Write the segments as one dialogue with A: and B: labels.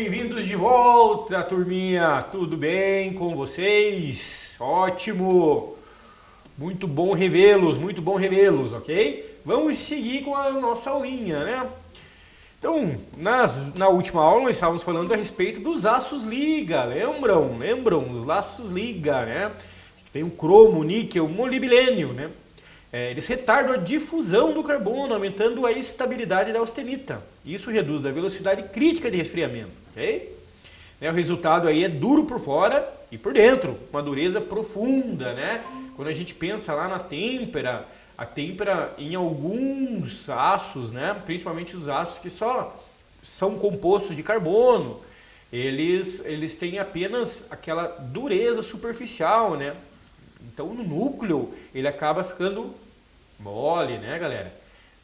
A: bem-vindos de volta, turminha. Tudo bem com vocês? Ótimo! Muito bom revê-los, ok? Vamos seguir com a nossa aulinha, né? Então, na última aula nós estávamos falando a respeito dos aços liga, lembram? Os aços liga, né? Tem o cromo, o níquel, o molibdênio, né? Eles retardam a difusão do carbono, aumentando a estabilidade da austenita. Isso reduz a velocidade crítica de resfriamento, ok? O resultado aí é duro por fora e por dentro, uma dureza profunda, né? Quando a gente pensa lá na têmpera, a têmpera em alguns aços, né? Principalmente os aços que só são compostos de carbono, eles têm apenas aquela dureza superficial, né? Então no núcleo ele acaba ficando mole, né, galera?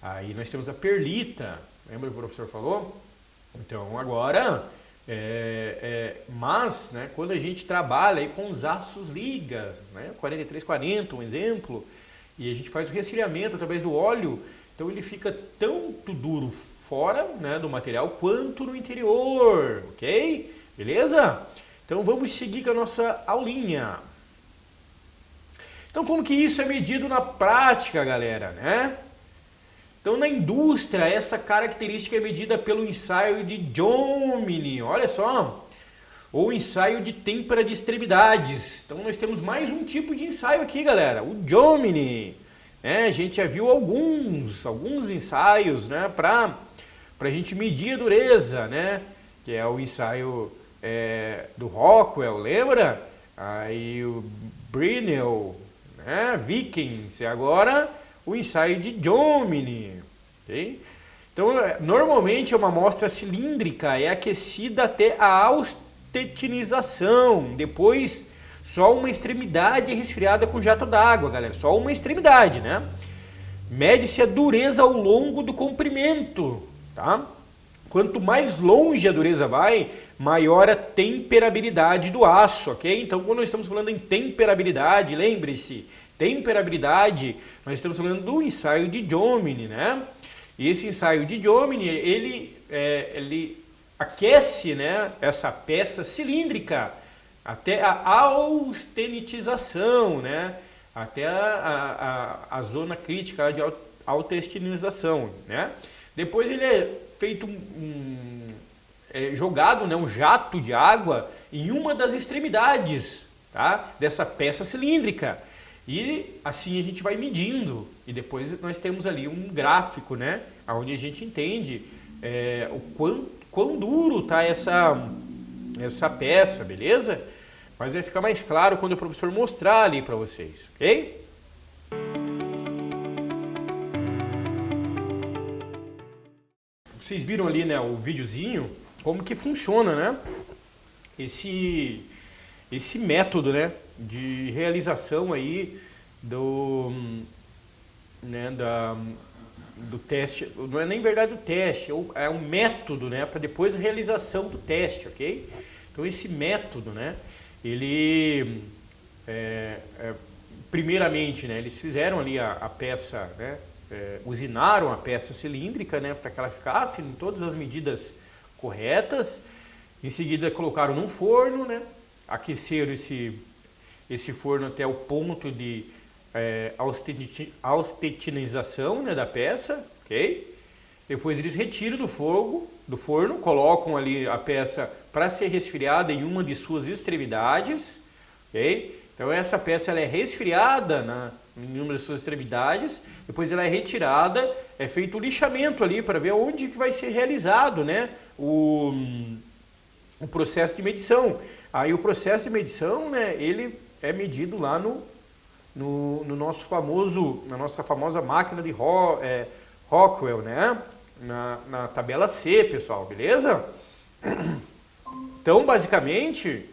A: Aí nós temos a perlita, lembra que o professor falou? Então agora, mas, né, quando a gente trabalha aí com os aços ligas, né, 4340, um exemplo, e a gente faz o resfriamento através do óleo, então ele fica tanto duro fora, né, do material quanto no interior, ok? Beleza? Então vamos seguir com a nossa aulinha. Então, como que isso é medido na prática, galera, né? Então, na indústria, essa característica é medida pelo ensaio de Jominy, olha só, ou ensaio de têmpera de extremidades. Então, nós temos mais um tipo de ensaio aqui, galera, o Jominy. A gente já viu alguns ensaios, né, para a gente medir a dureza, né? Que é o ensaio do Rockwell, lembra? Aí o Brinell, Vikings, e agora o ensaio de Jominy, okay? Então, normalmente uma amostra cilíndrica é aquecida até a austenitização, depois só uma extremidade é resfriada com jato d'água, galera, só uma extremidade, né? Mede-se a dureza ao longo do comprimento, tá? Quanto mais longe a dureza vai, maior a temperabilidade do aço, ok? Então, quando nós estamos falando em temperabilidade, lembre-se, temperabilidade, nós estamos falando do ensaio de Jominy, né? E esse ensaio de Jominy, ele aquece, né, essa peça cilíndrica até a austenitização, né? Até a zona crítica de austenitização, né? Depois ele é feito jogado, né, um jato de água em uma das extremidades, tá, dessa peça cilíndrica. E assim a gente vai medindo. E depois nós temos ali um gráfico, né, onde a gente entende o quão duro está essa peça, beleza? Mas vai ficar mais claro quando o professor mostrar ali para vocês, ok? Vocês viram ali, né, o videozinho, como que funciona, né, esse método, né, de realização aí do teste. Não é nem verdade o teste, é um método, né, para depois a realização do teste, ok? Então esse método, né, ele primeiramente, né, eles fizeram ali a peça, né, usinaram a peça cilíndrica, né, para que ela ficasse em todas as medidas corretas. Em seguida colocaram num forno, né, aqueceram esse forno até o ponto de austenitização, né, da peça, ok? Depois eles retiram do forno, colocam ali a peça para ser resfriada em uma de suas extremidades, ok? Então essa peça ela é resfriada em uma das suas extremidades, depois ela é retirada, é feito o lixamento ali para ver onde que vai ser realizado, né, o processo de medição. Aí o processo de medição, né, ele é medido lá na nossa famosa máquina de Rockwell, né, na tabela C, pessoal, beleza? Então, basicamente,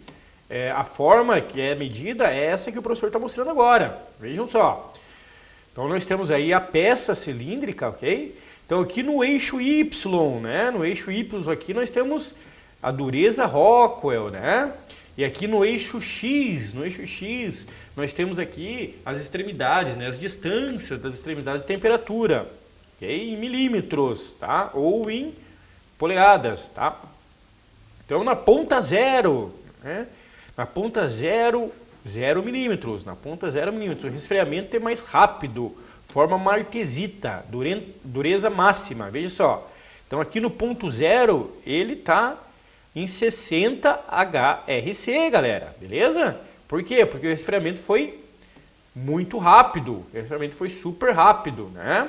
A: a forma que é medida é essa que o professor está mostrando agora. Vejam só. Então nós temos aí a peça cilíndrica, ok? Então aqui no eixo Y, né? No eixo Y aqui nós temos a dureza Rockwell, né? E aqui no eixo X, nós temos aqui as extremidades, né? As distâncias das extremidades de temperatura, ok? Em milímetros, tá? Ou em polegadas, tá? Então, na ponta zero, né? Na ponta zero, 0 milímetros. Na ponta 0 milímetros. O resfriamento é mais rápido, forma martesita, dureza máxima. Veja só. Então, aqui no ponto zero, ele está em 60 HRC, galera. Beleza? Por quê? Porque o resfriamento foi muito rápido. O resfriamento foi super rápido, né?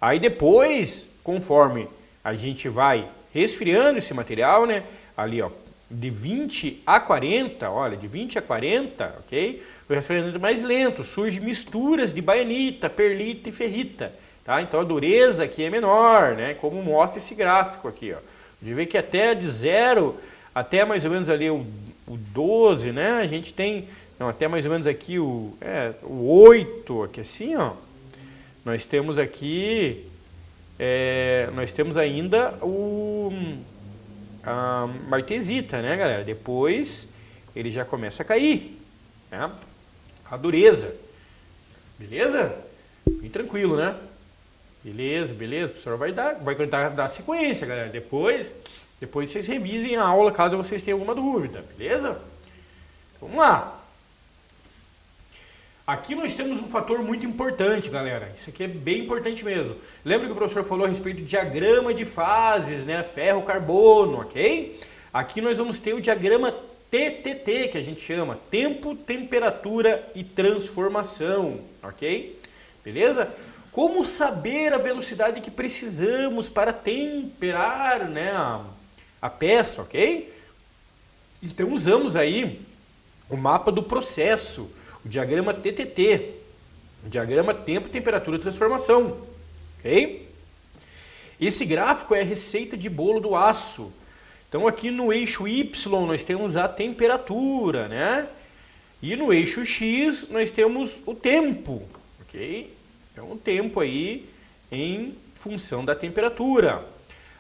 A: Aí depois, conforme a gente vai resfriando esse material, né? Ali, ó, de 20 a 40, olha, de 20 a 40, ok? O resfriamento é mais lento, surge misturas de baianita, perlita e ferrita, tá? Então a dureza aqui é menor, né? Como mostra esse gráfico aqui, ó. A gente vê que até de 0 até mais ou menos ali o 12, né? A gente tem, não, até mais ou menos aqui o 8, aqui assim, ó. Nós temos aqui, nós temos ainda a martesita, né, galera? Depois ele já começa a cair, né? A dureza, beleza? Bem tranquilo, né? Beleza, beleza. O professor vai tentar dar sequência, galera. Depois vocês revisem a aula caso vocês tenham alguma dúvida, beleza? Vamos lá. Aqui nós temos um fator muito importante, galera. Isso aqui é bem importante mesmo. Lembra que o professor falou a respeito do diagrama de fases, né? Ferro, carbono, ok? Aqui nós vamos ter o diagrama TTT, que a gente chama tempo, temperatura e transformação, ok? Beleza? Como saber a velocidade que precisamos para temperar, né, a peça, ok? Então usamos aí o mapa do processo, o diagrama TTT, o diagrama tempo, temperatura e transformação, ok? Esse gráfico é a receita de bolo do aço. Então aqui no eixo Y nós temos a temperatura, né? E no eixo X nós temos o tempo, ok? Então o tempo aí em função da temperatura.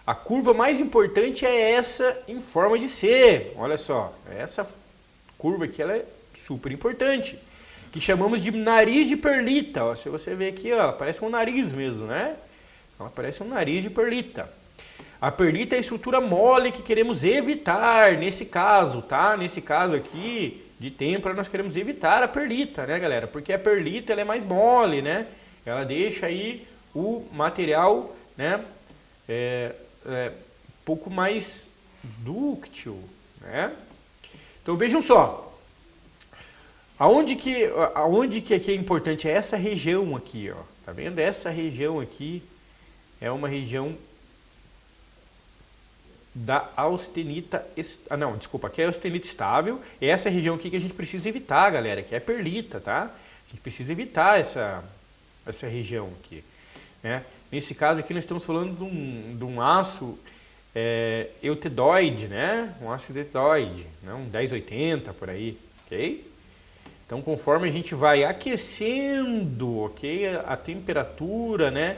A: A curva mais importante é essa em forma de C. Olha só, essa curva aqui ela é super importante, que chamamos de nariz de perlita. Ó, se você ver aqui, ó, ela parece um nariz mesmo, né? Ela parece um nariz de perlita. A perlita é a estrutura mole que queremos evitar nesse caso, tá? Nesse caso aqui de têmpera nós queremos evitar a perlita, né, galera? Porque a perlita ela é mais mole, né? Ela deixa aí o material, né, um pouco mais dúctil, né? Então vejam só. Aonde que aqui é importante? É essa região aqui, ó. Tá vendo? Essa região aqui é uma região da austenita... não, desculpa, aqui é a austenita estável. É essa região aqui que a gente precisa evitar, galera, que é a perlita, tá? A gente precisa evitar essa região aqui, né? Nesse caso aqui nós estamos falando de um aço eutedóide, né? Um aço eutedóide, né? Um 1080 por aí, ok? Então, conforme a gente vai aquecendo, ok, a temperatura, né?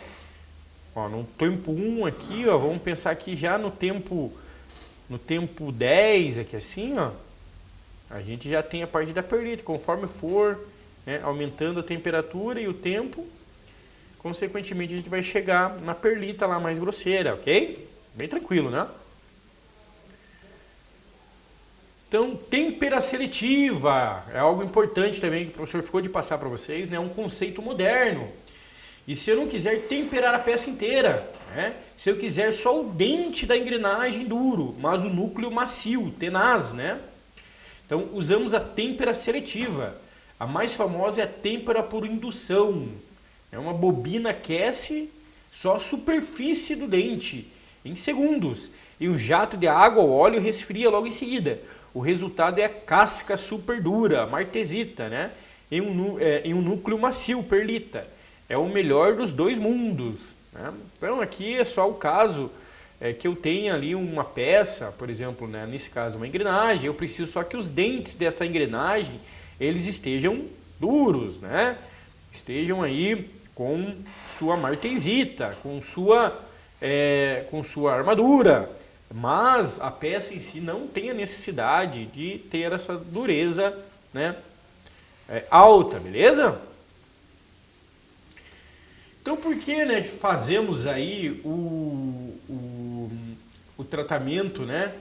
A: Ó, no tempo 1 aqui, ó, vamos pensar aqui já no tempo 10, aqui assim, ó, a gente já tem a parte da perlita. Conforme for, né, aumentando a temperatura e o tempo, consequentemente a gente vai chegar na perlita lá mais grosseira, ok? Bem tranquilo, né? Então, têmpera seletiva é algo importante também que o professor ficou de passar para vocês, né? É um conceito moderno. E se eu não quiser temperar a peça inteira, né? Se eu quiser só o dente da engrenagem duro, mas o núcleo macio, tenaz, né? Então, usamos a têmpera seletiva. A mais famosa é a têmpera por indução. É uma bobina aquece só a superfície do dente em segundos e um jato de água ou óleo resfria logo em seguida. O resultado é a casca super dura, martesita, né? Em um núcleo macio, perlita. É o melhor dos dois mundos, né? Então aqui é só o caso que eu tenha ali uma peça, por exemplo, né? Nesse caso uma engrenagem, eu preciso só que os dentes dessa engrenagem eles estejam duros, né? Estejam aí com sua martesita, com sua armadura. Mas a peça em si não tem a necessidade de ter essa dureza, né, alta, beleza? Então por que, né, fazemos aí o tratamento, né,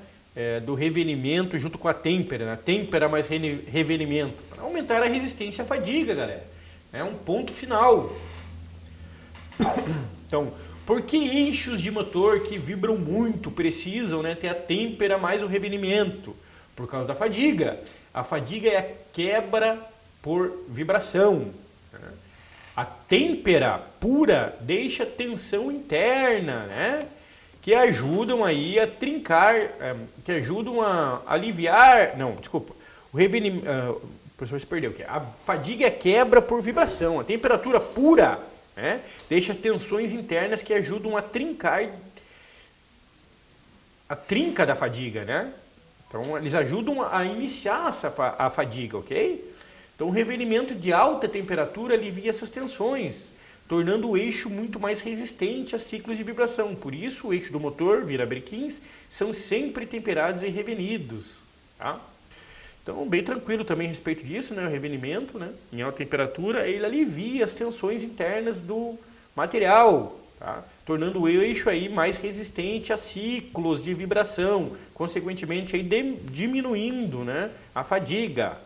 A: do revenimento junto com a têmpera, né? Têmpera mais revenimento, para aumentar a resistência à fadiga, galera. É um ponto final. Então, por que eixos de motor que vibram muito precisam, né, ter a têmpera mais o revenimento? Por causa da fadiga. A fadiga é a quebra por vibração. Né? A têmpera pura deixa tensão interna, né? Que ajudam aí a trincar, que ajudam a aliviar, não, desculpa, o professor se perdeu aqui. A fadiga é quebra por vibração, a temperatura pura, né, deixa tensões internas que ajudam a trincar a trinca da fadiga, né? Então eles ajudam a iniciar a fadiga, ok? Então o revenimento de alta temperatura alivia essas tensões, tornando o eixo muito mais resistente a ciclos de vibração. Por isso, o eixo do motor, virabrequins, são sempre temperados e revenidos. Tá? Então, bem tranquilo também a respeito disso, né? O revenimento, né? Em alta temperatura, ele alivia as tensões internas do material, tá? Tornando o eixo aí mais resistente a ciclos de vibração, consequentemente aí diminuindo, né, a fadiga.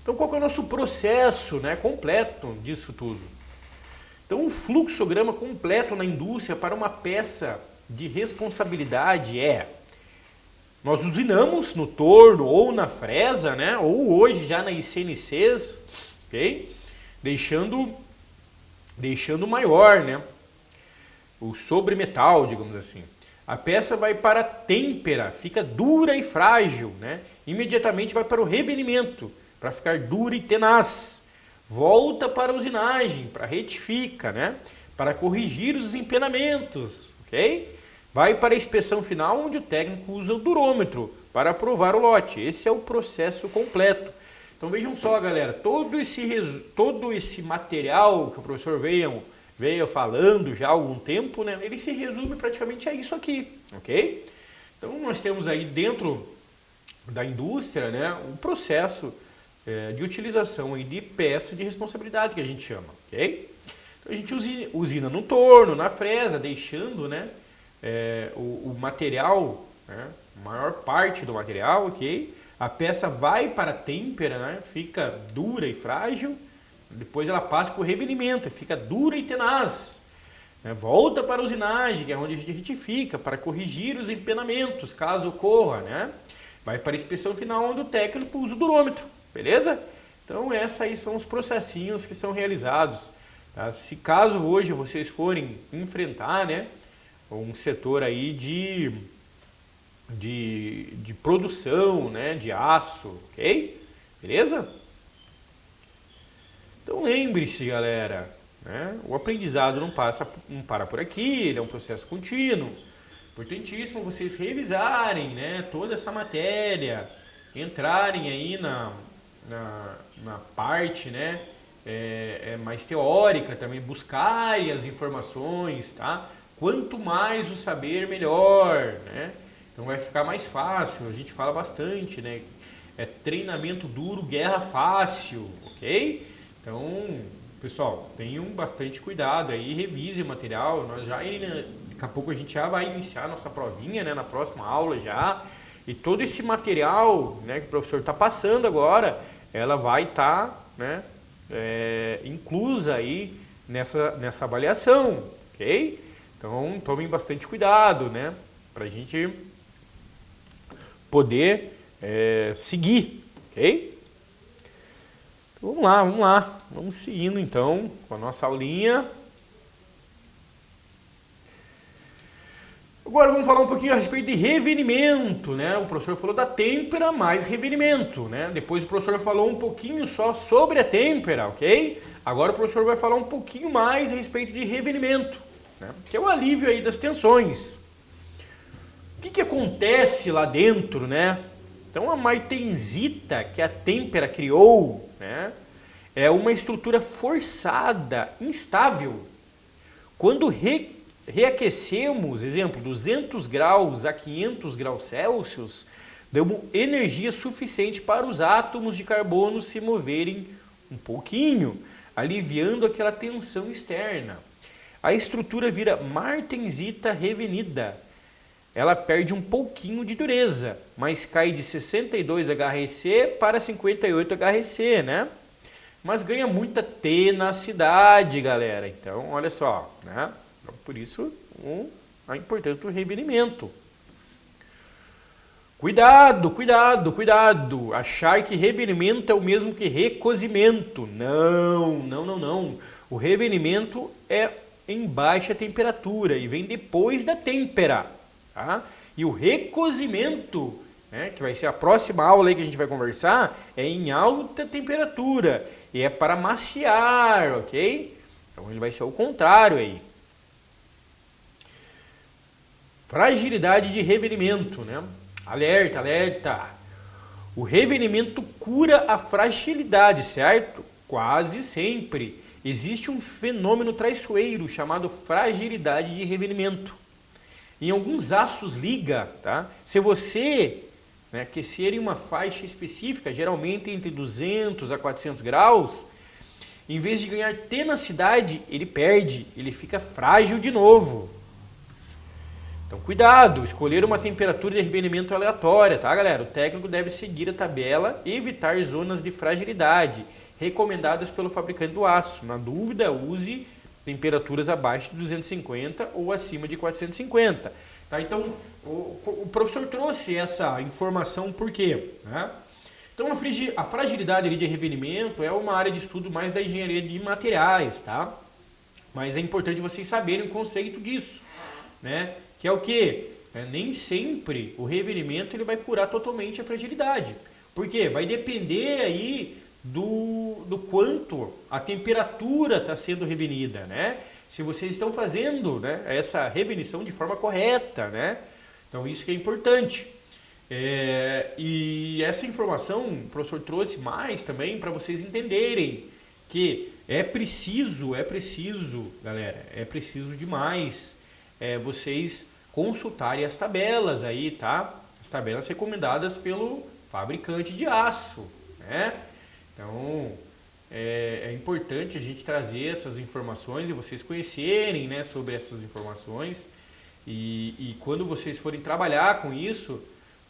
A: Então, qual que é o nosso processo, né, completo disso tudo? Então, um fluxograma completo na indústria para uma peça de responsabilidade nós usinamos no torno ou na fresa, né, ou hoje já na ICNCs, ok? Deixando maior, né, o sobremetal, digamos assim. A peça vai para a têmpera, fica dura e frágil, né? Imediatamente vai para o revenimento, para ficar dura e tenaz. Volta para a usinagem, para retifica, né? Para corrigir os empenamentos, ok? Vai para a inspeção final, onde o técnico usa o durômetro para aprovar o lote. Esse é o processo completo. Então vejam só, galera, todo esse material que o professor veio falando já há algum tempo, né? Ele se resume praticamente a isso aqui, ok? Então nós temos aí dentro da indústria, né, um processo de utilização aí de peça de responsabilidade que a gente chama, ok? Então a gente usina no torno, na fresa, deixando, né, o material, né, a maior parte do material, ok? A peça vai para a têmpera, né, fica dura e frágil, depois ela passa por revenimento, fica dura e tenaz. Né, volta para a usinagem, que é onde a gente retifica, para corrigir os empenamentos, caso ocorra, né? Vai para a inspeção final, onde o técnico usa o durômetro. Beleza? Então, esses aí são os processinhos que são realizados. Tá? Se caso hoje vocês forem enfrentar, né, um setor aí de produção, né, de aço, ok? Beleza? Então, lembre-se, galera, né, o aprendizado não para por aqui, ele é um processo contínuo. Importantíssimo vocês revisarem, né, toda essa matéria, entrarem aí na parte, né, mais teórica também, buscarem as informações, tá? Quanto mais o saber, melhor, né? Então vai ficar mais fácil, a gente fala bastante, né? É treinamento duro, guerra fácil, ok? Então, pessoal, tenham bastante cuidado aí, revise o material, daqui a pouco a gente já vai iniciar a nossa provinha, né, na próxima aula já. E todo esse material, né, que o professor está passando agora, ela vai estar, né, inclusa aí nessa avaliação, ok? Então, tomem bastante cuidado, né, para a gente poder seguir, ok? Então, vamos lá, vamos seguindo então com a nossa aulinha. Agora vamos falar um pouquinho a respeito de revenimento, né? O professor falou da têmpera mais revenimento, né? Depois o professor falou um pouquinho só sobre a têmpera, ok? Agora o professor vai falar um pouquinho mais a respeito de revenimento, né? Que é o alívio aí das tensões. O que acontece lá dentro, né? Então a martensita que a têmpera criou, né, é uma estrutura forçada, instável. Quando reaquecemos, exemplo, 200 graus a 500 graus Celsius, damos energia suficiente para os átomos de carbono se moverem um pouquinho, aliviando aquela tensão externa. A estrutura vira martensita revenida. ela perde um pouquinho de dureza, mas cai de 62 HRC para 58 HRC, né? Mas ganha muita tenacidade, galera. Então, olha só, né? Então, por isso, a importância do revenimento. Cuidado, cuidado, cuidado. Achar que revenimento é o mesmo que recozimento. Não, não, não, não. O revenimento é em baixa temperatura e vem depois da têmpera. Tá? E o recozimento, né, que vai ser a próxima aula aí que a gente vai conversar, é em alta temperatura e é para maciar, ok? Então ele vai ser o contrário aí. Fragilidade de revenimento, né? Alerta, alerta! O revenimento cura a fragilidade, certo? Quase sempre. Existe um fenômeno traiçoeiro chamado fragilidade de revenimento. Em alguns aços liga, tá? Se você, né, aquecer em uma faixa específica, geralmente entre 200 a 400 graus, em vez de ganhar tenacidade, ele perde, ele fica frágil de novo. Então, cuidado, escolher uma temperatura de revenimento aleatória, tá, galera? O técnico deve seguir a tabela e evitar zonas de fragilidade recomendadas pelo fabricante do aço. Na dúvida, use temperaturas abaixo de 250 ou acima de 450. Tá? Então, o professor trouxe essa informação por quê? Né? Então, a fragilidade ali de revenimento é uma área de estudo mais da engenharia de materiais, tá? Mas é importante vocês saberem o conceito disso, né? Que é o quê? Nem sempre o revenimento ele vai curar totalmente a fragilidade. Por quê? Vai depender aí do quanto a temperatura está sendo revenida, né? Se vocês estão fazendo, né, essa revenição de forma correta, né? Então isso que é importante. E essa informação o professor trouxe mais também para vocês entenderem que é preciso, galera, é preciso demais vocês consultarem as tabelas aí, tá? As tabelas recomendadas pelo fabricante de aço, né? Então, é importante a gente trazer essas informações e vocês conhecerem, né, sobre essas informações e quando vocês forem trabalhar com isso,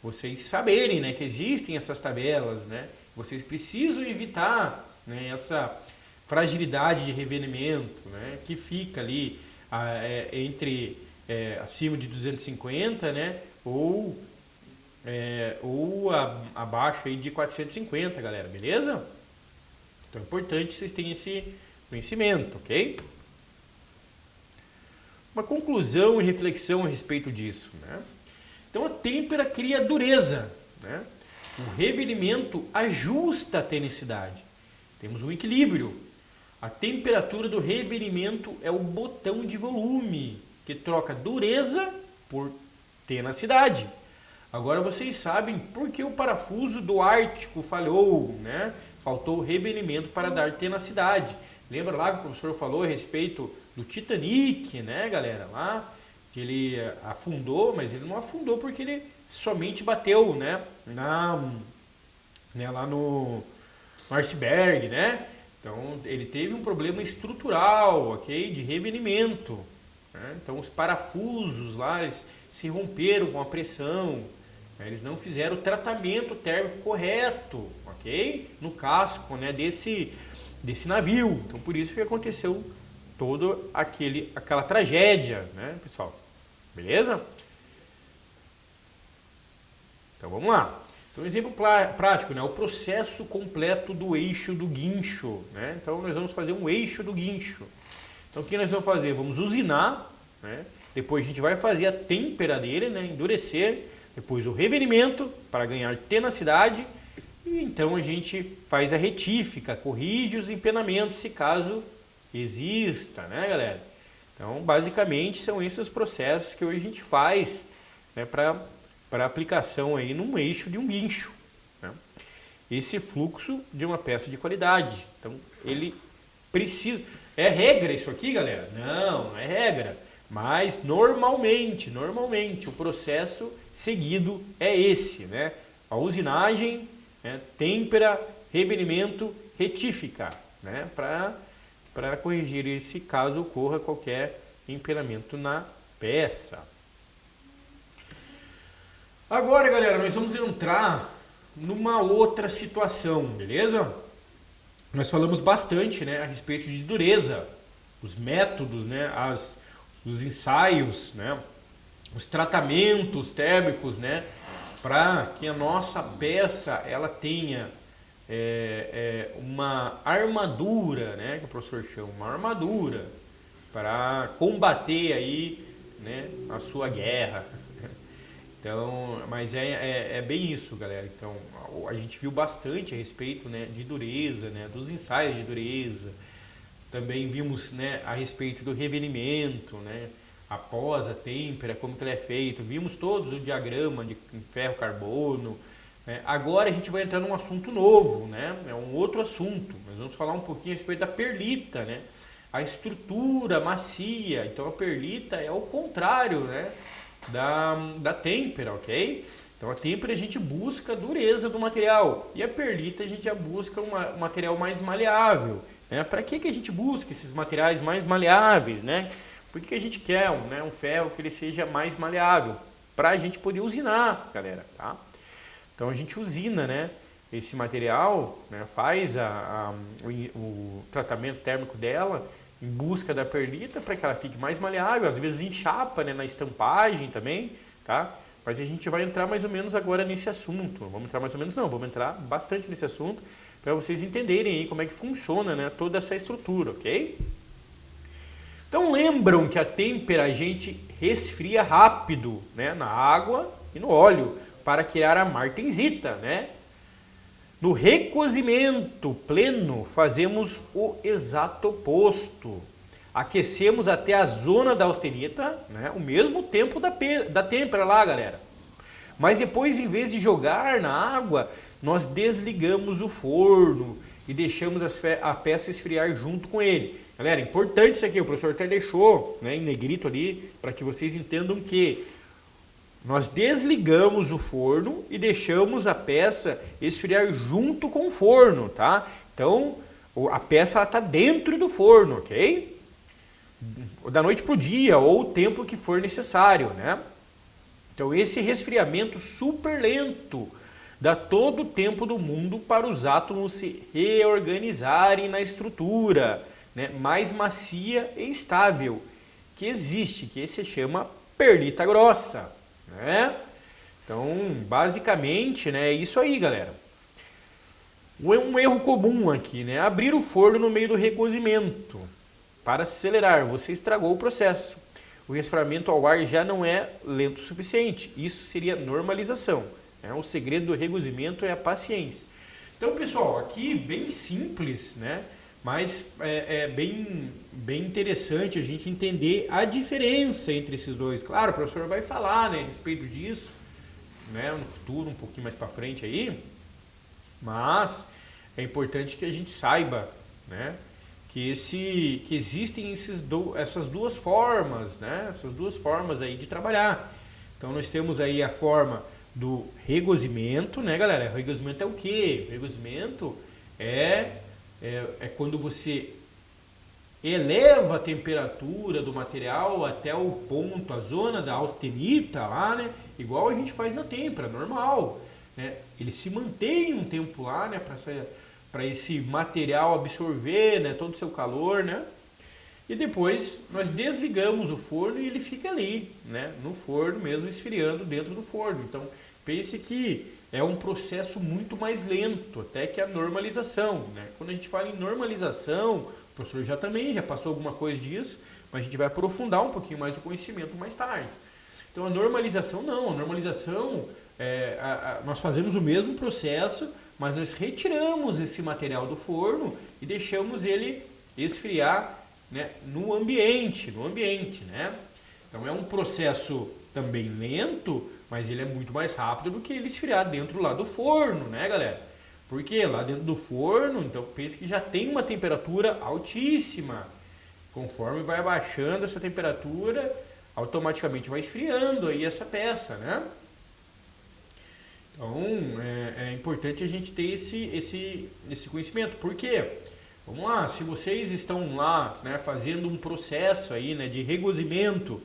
A: vocês saberem, né, que existem essas tabelas, né? Vocês precisam evitar, né, essa fragilidade de revenimento, né, que fica ali entre acima de 250, né, ou abaixo aí de 450, galera, beleza? Então é importante vocês tenham esse conhecimento, ok? Uma conclusão e reflexão a respeito disso, né? Então a têmpera cria dureza, né? O revenimento ajusta a tenicidade. Temos um equilíbrio. A temperatura do revenimento é o botão de volume que troca dureza por tenacidade. Agora vocês sabem por que o parafuso do Ártico falhou, né? Faltou revenimento para dar tenacidade. Lembra lá que o professor falou a respeito do Titanic, né, galera? Lá que ele afundou, mas ele não afundou porque ele somente bateu, né? Lá no iceberg, né? Então ele teve um problema estrutural, ok? De revenimento. Né? Então os parafusos lá eles se romperam com a pressão. Eles não fizeram o tratamento térmico correto, ok? No casco, né, desse navio. Então, por isso que aconteceu toda aquela tragédia, né, pessoal? Beleza? Então, vamos lá. Então, exemplo prático, né, o processo completo do eixo do guincho, né? Então, nós vamos fazer um eixo do guincho. Então, o que nós vamos fazer? Vamos usinar, né? Depois a gente vai fazer a têmpera dele, né, endurecer. Depois o revenimento para ganhar tenacidade e então a gente faz a retífica, corrige os empenamentos se caso exista, né, galera? Então, basicamente são esses os processos que hoje a gente faz, né, para aplicação aí num eixo de um guincho, né? Esse fluxo de uma peça de qualidade. Então, ele precisa... É regra isso aqui, galera? Não é regra. Mas normalmente o processo seguido é esse, né? A usinagem, né? Têmpera, revenimento, retífica, né? Para corrigir esse caso ocorra qualquer empenamento na peça. Agora, galera, nós vamos entrar numa outra situação, beleza? Nós falamos bastante, né, a respeito de dureza, os métodos, né, os ensaios, né, os tratamentos térmicos, né, para que a nossa peça ela tenha uma armadura, né, que o professor chama, uma armadura para combater aí, né, a sua guerra. Então, mas é bem isso, galera. Então, a gente viu bastante a respeito, né, de dureza, né, dos ensaios de dureza. Também vimos, né, a respeito do revelimento, né, após a têmpera, como que ele é feito. Vimos todos o diagrama de ferro carbono. Né. Agora a gente vai entrar num assunto novo, né, é um outro assunto. Nós vamos falar um pouquinho a respeito da perlita, né, a estrutura macia. Então, a perlita é o contrário, né, da têmpera, ok? Então a têmpera a gente busca a dureza do material e a perlita a gente já busca um material mais maleável, né? Para que a gente busca esses materiais mais maleáveis, né? Porque a gente quer um ferro que ele seja mais maleável para a gente poder usinar, galera, tá? Então a gente usina, né, esse material, né, faz o tratamento térmico dela em busca da perlita para que ela fique mais maleável, às vezes enchapa, né, na estampagem também, tá? Mas a gente vai entrar mais ou menos agora nesse assunto. Vamos entrar mais ou menos não, vamos entrar bastante nesse assunto para vocês entenderem aí como é que funciona, né, toda essa estrutura, ok? Então lembram que a têmpera a gente resfria rápido, né, na água e no óleo para criar a martensita, né? No recozimento pleno, fazemos o exato oposto. Aquecemos até a zona da austenita, né, o mesmo tempo da têmpera lá, galera. Mas depois, em vez de jogar na água, nós desligamos o forno e deixamos a peça esfriar junto com ele. Galera, importante isso aqui, o professor até deixou, né, em negrito ali, para que vocês entendam que nós desligamos o forno e deixamos a peça esfriar junto com o forno, tá? Então, a peça está dentro do forno, ok? Da noite para o dia, ou o tempo que for necessário, né? Então, esse resfriamento super lento dá todo o tempo do mundo para os átomos se reorganizarem na estrutura, né, mais macia e estável que existe, que se chama perlita grossa. Né? Então, basicamente, né, é isso aí, galera. Um erro comum aqui, né? Abrir o forno no meio do recozimento para acelerar. Você estragou o processo. O resfriamento ao ar já não é lento o suficiente. Isso seria normalização. Né? O segredo do recozimento é a paciência. Então, pessoal, aqui bem simples, né? Mas é bem interessante a gente entender a diferença entre esses dois. Claro, o professor vai falar, né, a respeito disso, né, no futuro, um pouquinho mais para frente aí, mas é importante que a gente saiba, né, que existem essas duas formas, né, essas duas formas aí de trabalhar. Então nós temos aí a forma do regozimento, né, galera? O regozimento é o quê? O regozimento é quando você eleva a temperatura do material até o ponto, a zona da austenita lá, né? Igual a gente faz na têmpera, normal. Né? Ele se mantém um tempo lá, né? Para esse material absorver, né, todo o seu calor, né? E depois nós desligamos o forno e ele fica ali, né, no forno mesmo, esfriando dentro do forno. Então, pense que é um processo muito mais lento, até que a normalização, né? Quando a gente fala em normalização, o professor já passou alguma coisa disso, mas a gente vai aprofundar um pouquinho mais o conhecimento mais tarde. Então, a normalização não, a normalização, nós fazemos o mesmo processo, mas nós retiramos esse material do forno e deixamos ele esfriar, né, no ambiente, né? Então é um processo também lento, mas ele é muito mais rápido do que ele esfriar dentro lá do forno, né, galera? Porque lá dentro do forno, então pense que já tem uma temperatura altíssima. Conforme vai abaixando essa temperatura, automaticamente vai esfriando aí essa peça, né? Então é importante a gente ter esse conhecimento. Por quê? Vamos lá, se vocês estão lá, né, fazendo um processo aí, né, de regozimento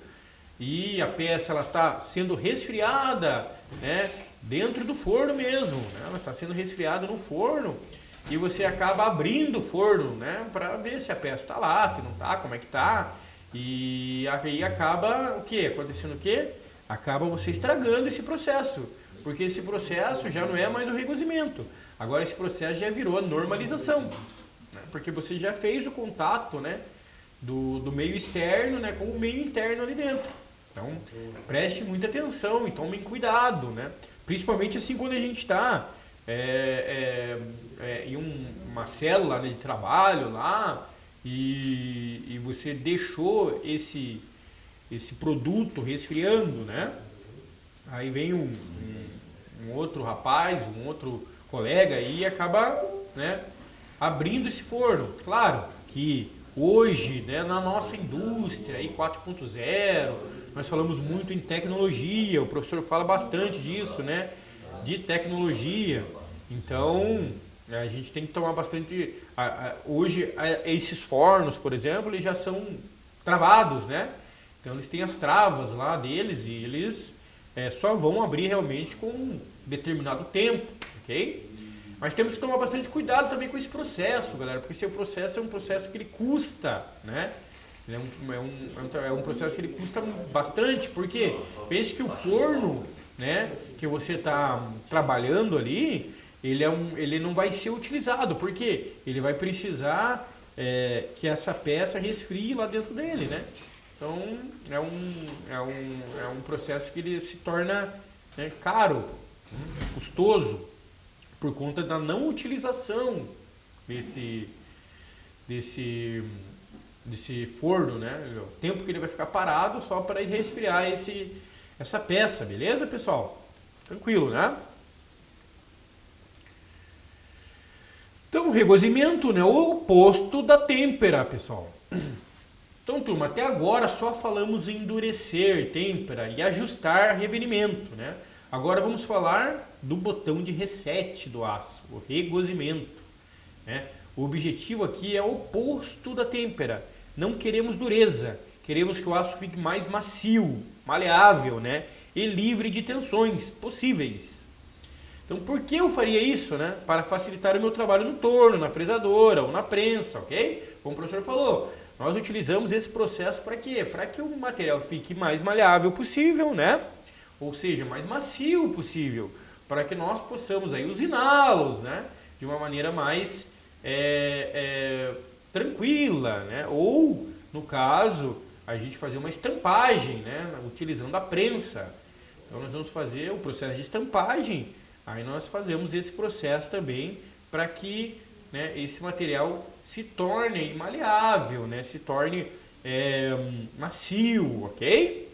A: e a peça ela está sendo resfriada, né, dentro do forno mesmo, né, ela está sendo resfriada no forno e você acaba abrindo o forno, né, para ver se a peça está lá, se não está, como é que está, e aí acaba o quê? Acontecendo o quê? Acaba você estragando esse processo, porque esse processo já não é mais o regozimento, agora esse processo já virou a normalização, né, porque você já fez o contato, né, do meio externo, né, com o meio interno ali dentro. Então, preste muita atenção e tomem cuidado, né? Principalmente assim quando a gente está em uma célula, né, de trabalho lá e você deixou esse produto resfriando, né? Aí vem um outro rapaz, um outro colega e acaba, né, abrindo esse forno. Claro que hoje, né, na nossa indústria aí 4.0, nós falamos muito em tecnologia, o professor fala bastante disso, né, de tecnologia. Então, a gente tem que tomar bastante... Hoje, esses fornos, por exemplo, eles já são travados, né? Então, eles têm as travas lá deles e eles só vão abrir realmente com um determinado tempo, ok? Mas temos que tomar bastante cuidado também com esse processo, galera, porque esse processo é um processo que ele custa, né? É um processo que ele custa bastante, porque pense que o forno, né, que você está trabalhando ali, ele não vai ser utilizado, porque ele vai precisar que essa peça resfrie lá dentro dele, né? Então é um processo que ele se torna, né, caro, custoso, por conta da não utilização desse forno, né? O tempo que ele vai ficar parado só para resfriar essa peça, beleza, pessoal? Tranquilo, né? Então, o regozimento, né? O oposto da têmpera, pessoal. Então, turma, até agora só falamos em endurecer, têmpera e ajustar revenimento, né? Agora vamos falar do botão de reset do aço, o regozimento, né? O objetivo aqui é o oposto da têmpera. Não queremos dureza, queremos que o aço fique mais macio, maleável, né? E livre de tensões possíveis. Então, por que eu faria isso, né? Para facilitar o meu trabalho no torno, na fresadora ou na prensa, ok? Como o professor falou, nós utilizamos esse processo para quê? Para que o material fique mais maleável possível, né? Ou seja, mais macio possível, para que nós possamos aí usiná-los, né, de uma maneira mais tranquila, né? Ou, no caso, a gente fazer uma estampagem, né, utilizando a prensa. Então, nós vamos fazer o processo de estampagem, aí nós fazemos esse processo também para que, né, esse material se torne maleável, né, se torne macio, ok?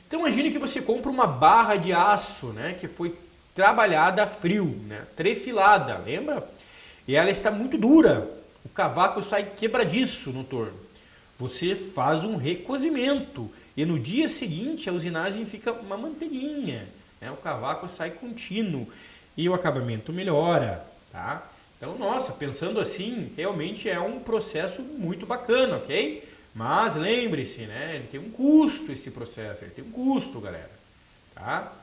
A: Então imagine que você compra uma barra de aço, né, que foi trabalhada a frio, né, trefilada, lembra? E ela está muito dura, o cavaco sai quebradiço no torno. Você faz um recozimento e no dia seguinte a usinagem fica uma manteiguinha, né, o cavaco sai contínuo e o acabamento melhora, tá? Então, nossa, pensando assim, realmente é um processo muito bacana, ok? Mas lembre-se, né, ele tem um custo esse processo, ele tem um custo, galera, tá?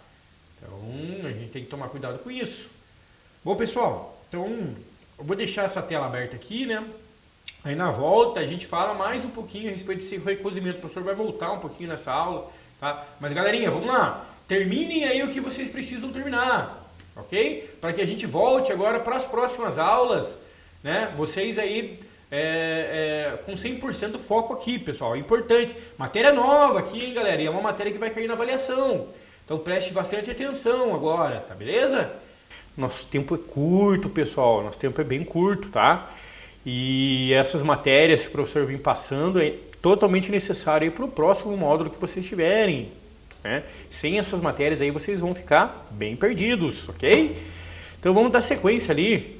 A: Então, a gente tem que tomar cuidado com isso. Bom, pessoal, então, eu vou deixar essa tela aberta aqui, né? Aí na volta a gente fala mais um pouquinho a respeito desse recozimento. O professor vai voltar um pouquinho nessa aula, tá? Mas, galerinha, vamos lá. Terminem aí o que vocês precisam terminar, ok? Para que a gente volte agora para as próximas aulas, né? Vocês aí... com 100% foco aqui, pessoal, é importante, matéria nova aqui, hein, galera, e é uma matéria que vai cair na avaliação, então preste bastante atenção agora, tá beleza? Nosso tempo é curto, pessoal, nosso tempo é bem curto, tá? E essas matérias que o professor vem passando é totalmente necessário para o próximo módulo que vocês tiverem, né? Sem essas matérias aí vocês vão ficar bem perdidos, ok? Então vamos dar sequência ali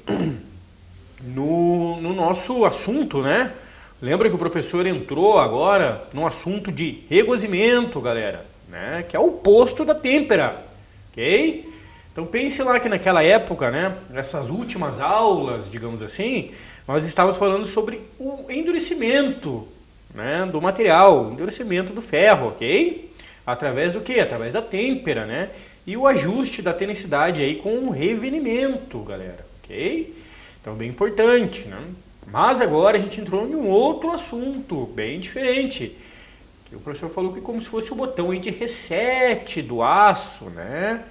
A: no nosso assunto, né? Lembra que o professor entrou agora no assunto de regozimento, galera, né? Que é o oposto da têmpera, ok? Então pense lá que naquela época, né? Nessas últimas aulas, digamos assim, nós estávamos falando sobre o endurecimento, né, do material, endurecimento do ferro, ok? Através do que? Através da têmpera, né? E o ajuste da tenicidade aí com o revenimento, galera, ok? Então, bem importante, né? Mas agora a gente entrou em um outro assunto, bem diferente. Que o professor falou que como se fosse o botão aí de reset do aço, né?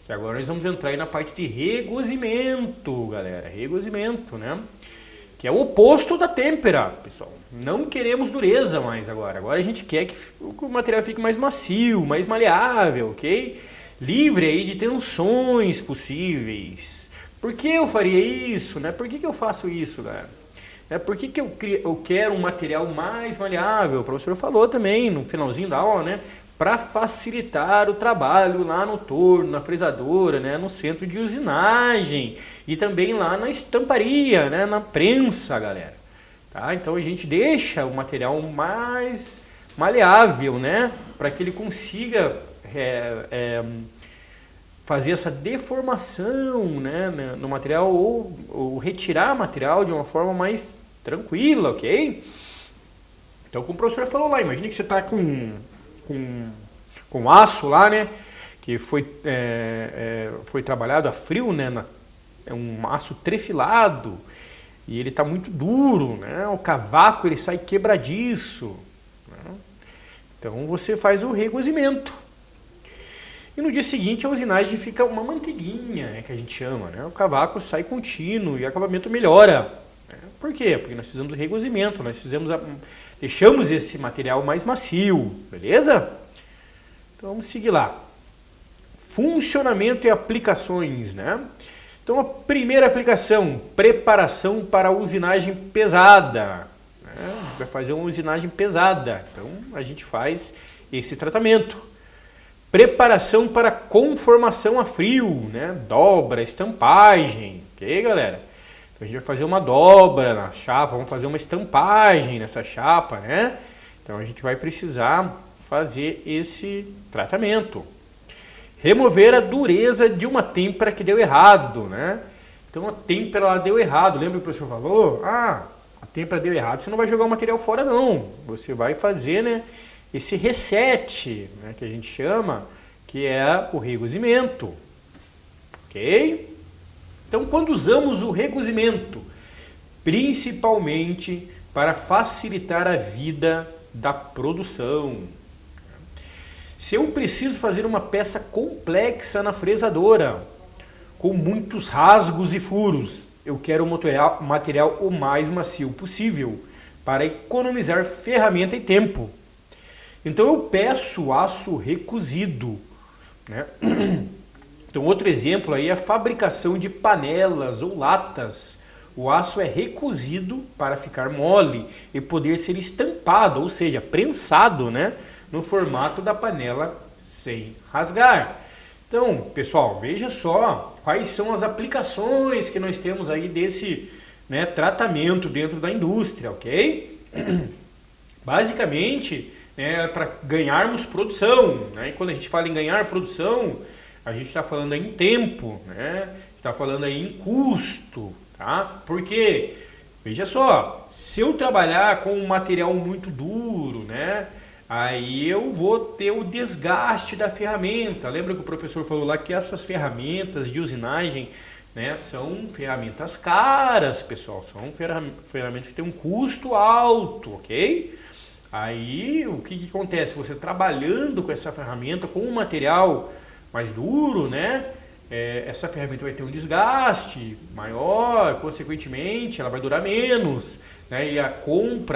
A: Que agora nós vamos entrar aí na parte de regozimento, galera. Regozimento, né? Que é o oposto da têmpera, pessoal. Não queremos dureza mais agora. Agora a gente quer que o material fique mais macio, mais maleável, ok? Livre aí de tensões possíveis. Por que eu faria isso, né? Por que eu faço isso, galera? Por que eu quero um material mais maleável? O professor falou também no finalzinho da aula, né? Para facilitar o trabalho lá no torno, na fresadora, né? No centro de usinagem e também lá na estamparia, né? Na prensa, galera. Tá? Então a gente deixa o material mais maleável, né? Para que ele consiga fazer essa deformação, né, no material ou retirar material de uma forma mais tranquila, ok? Então, como o professor falou lá, imagine que você está com aço lá, né, que foi trabalhado a frio, né, é um aço trefilado e ele está muito duro, né, o cavaco ele sai quebradiço, né? Então você faz o regozimento. E no dia seguinte a usinagem fica uma manteiguinha, né, que a gente chama, né? O cavaco sai contínuo e o acabamento melhora. Né? Por quê? Porque nós fizemos o regozimento, deixamos esse material mais macio, beleza? Então vamos seguir lá. Funcionamento e aplicações, né? Então a primeira aplicação, preparação para a usinagem pesada. Né? Vai fazer uma usinagem pesada, então a gente faz esse tratamento. Preparação para conformação a frio, né? Dobra, estampagem, ok, galera? Então a gente vai fazer uma dobra na chapa, vamos fazer uma estampagem nessa chapa, né? Então a gente vai precisar fazer esse tratamento. Remover a dureza de uma têmpera que deu errado, né? Então a têmpera ela deu errado, lembra que o professor falou? Ah, a têmpera deu errado, você não vai jogar o material fora não, você vai fazer, né? Esse reset, né, que a gente chama, que é o regozimento, ok? Então, quando usamos o regozimento, principalmente para facilitar a vida da produção. Se eu preciso fazer uma peça complexa na fresadora, com muitos rasgos e furos, eu quero o material o mais macio possível, para economizar ferramenta e tempo. Então eu peço aço recozido, né? Então outro exemplo aí é a fabricação de panelas ou latas. O aço é recozido para ficar mole e poder ser estampado, ou seja, prensado, né, no formato da panela sem rasgar. Então, pessoal, veja só quais são as aplicações que nós temos aí desse, né, tratamento dentro da indústria, ok? Basicamente, para ganharmos produção, né? E quando a gente fala em ganhar produção, a gente está falando aí em tempo, né? Está falando aí em custo, tá? Porque, veja só, se eu trabalhar com um material muito duro, né? Aí eu vou ter o desgaste da ferramenta. Lembra que o professor falou lá que essas ferramentas de usinagem, né, são ferramentas caras, pessoal. São ferramentas que têm um custo alto, ok? Aí, o que acontece? Você trabalhando com essa ferramenta, com um material mais duro, né? Essa ferramenta vai ter um desgaste maior, consequentemente, ela vai durar menos, né? E a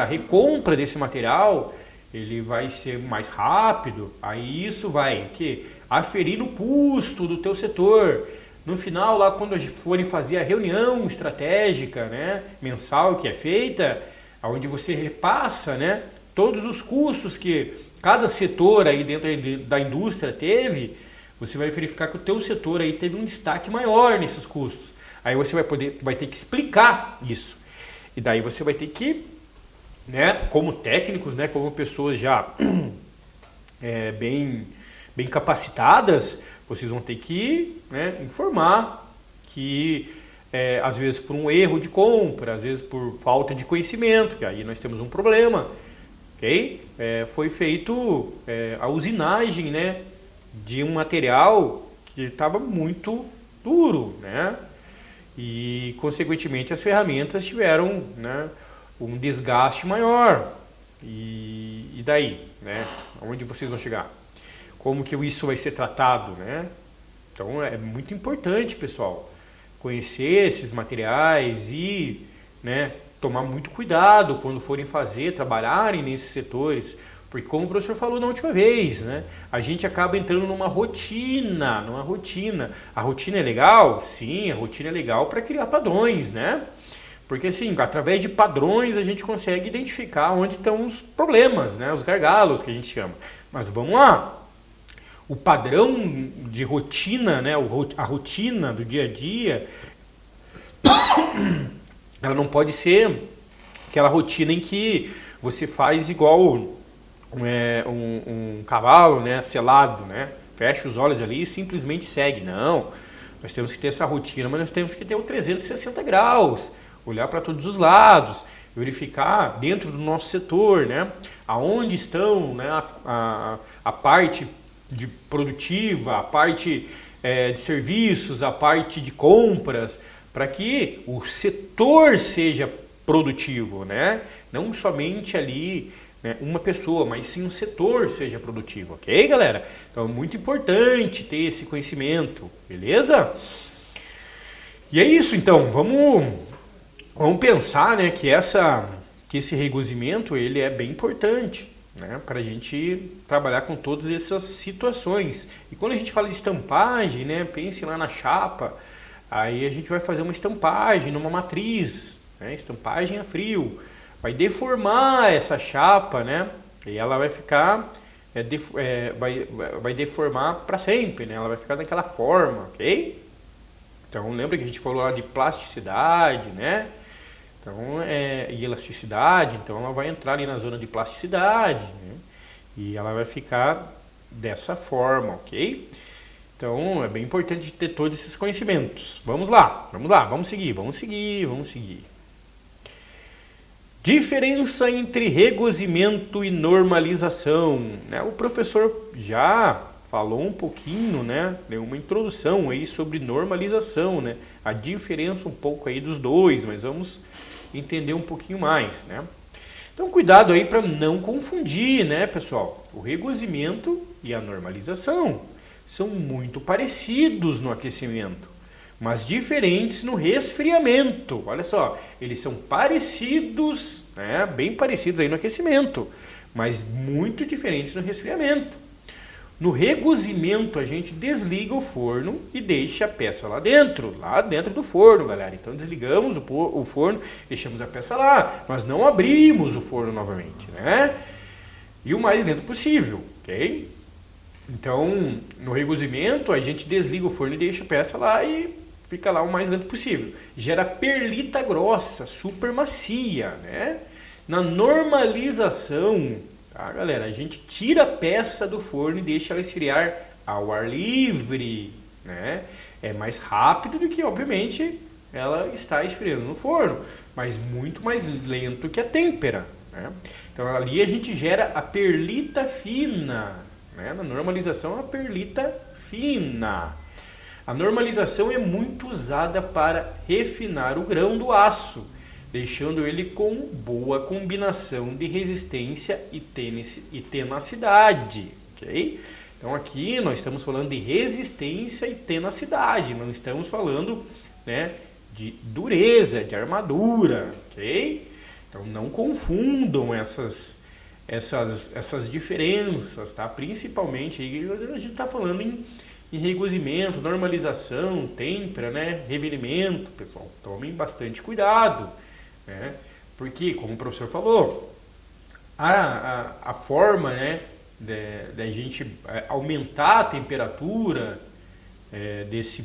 A: recompra desse material, ele vai ser mais rápido. Aí isso vai aferir no custo do teu setor. No final, lá quando forem fazer a reunião estratégica, né, mensal que é feita, onde você repassa, né, todos os custos que cada setor aí dentro da indústria teve, você vai verificar que o teu setor aí teve um destaque maior nesses custos. Aí você vai ter que explicar isso. E daí você vai ter que, né, como técnicos, né, como pessoas já bem capacitadas, vocês vão ter que, né, informar que às vezes por um erro de compra, às vezes por falta de conhecimento, que aí nós temos um problema. ok? Foi feito a usinagem, né, de um material que estava muito duro, né? E, consequentemente, as ferramentas tiveram, né, um desgaste maior. E daí, né? Onde vocês vão chegar? Como que isso vai ser tratado, né? Então, é muito importante, pessoal, conhecer esses materiais e, né, tomar muito cuidado quando forem trabalharem nesses setores, porque como o professor falou na última vez, né, a gente acaba entrando numa rotina. A rotina é legal? Sim, a rotina é legal para criar padrões, né? Porque assim, através de padrões a gente consegue identificar onde estão os problemas, né, os gargalos que a gente chama. Mas vamos lá. O padrão de rotina, né, a rotina do dia a dia, ela não pode ser aquela rotina em que você faz igual um cavalo, né, selado, né? Fecha os olhos ali e simplesmente segue. Não, nós temos que ter essa rotina, mas nós temos que ter o 360 graus, olhar para todos os lados, verificar dentro do nosso setor, né, aonde estão, né, a parte de produtiva, a parte de serviços, a parte de compras, para que o setor seja produtivo, né? Não somente ali, né, uma pessoa, mas sim um setor seja produtivo, ok, galera? Então é muito importante ter esse conhecimento, beleza? E é isso, então, vamos pensar, né, que esse regozimento ele é bem importante, né, para a gente trabalhar com todas essas situações. E quando a gente fala de estampagem, né, pense lá na chapa, aí a gente vai fazer uma estampagem numa matriz, né, estampagem a frio, vai deformar essa chapa, né, e ela vai ficar, vai deformar para sempre, né, ela vai ficar daquela forma, ok? Então lembra que a gente falou lá de plasticidade, né? Então, e elasticidade, então ela vai entrar ali na zona de plasticidade, né? E ela vai ficar dessa forma, ok? Então é bem importante ter todos esses conhecimentos. Vamos lá, vamos seguir. Diferença entre regozimento e normalização, né? O professor já falou um pouquinho, né? Deu uma introdução aí sobre normalização, né? A diferença um pouco aí dos dois, mas vamos entender um pouquinho mais, né? Então cuidado aí para não confundir, né, pessoal? O regozimento e a normalização são muito parecidos no aquecimento, mas diferentes no resfriamento. Olha só, eles são parecidos, né, bem parecidos aí no aquecimento, mas muito diferentes no resfriamento. No regozimento, a gente desliga o forno e deixa a peça lá dentro do forno, galera. Então desligamos o forno, deixamos a peça lá, nós não abrimos o forno novamente, né? E o mais lento possível, ok? Então, no regozimento, a gente desliga o forno e deixa a peça lá e fica lá o mais lento possível. Gera perlita grossa, super macia, né? Na normalização, tá, galera? A gente tira a peça do forno e deixa ela esfriar ao ar livre, né? É mais rápido do que, obviamente, ela está esfriando no forno, mas muito mais lento que a têmpera, né? Então, ali a gente gera a perlita fina, né? Na normalização, a perlita fina. A normalização é muito usada para refinar o grão do aço, deixando ele com boa combinação de resistência e tenacidade, ok? Então aqui nós estamos falando de resistência e tenacidade, não estamos falando, né, de dureza, de armadura, ok? Então não confundam essas diferenças, tá? Principalmente aí a gente está falando em regozimento, normalização, têmpera, né, revelimento, pessoal. Tomem bastante cuidado, né? Porque, como o professor falou, a forma, né, da gente aumentar a temperatura desse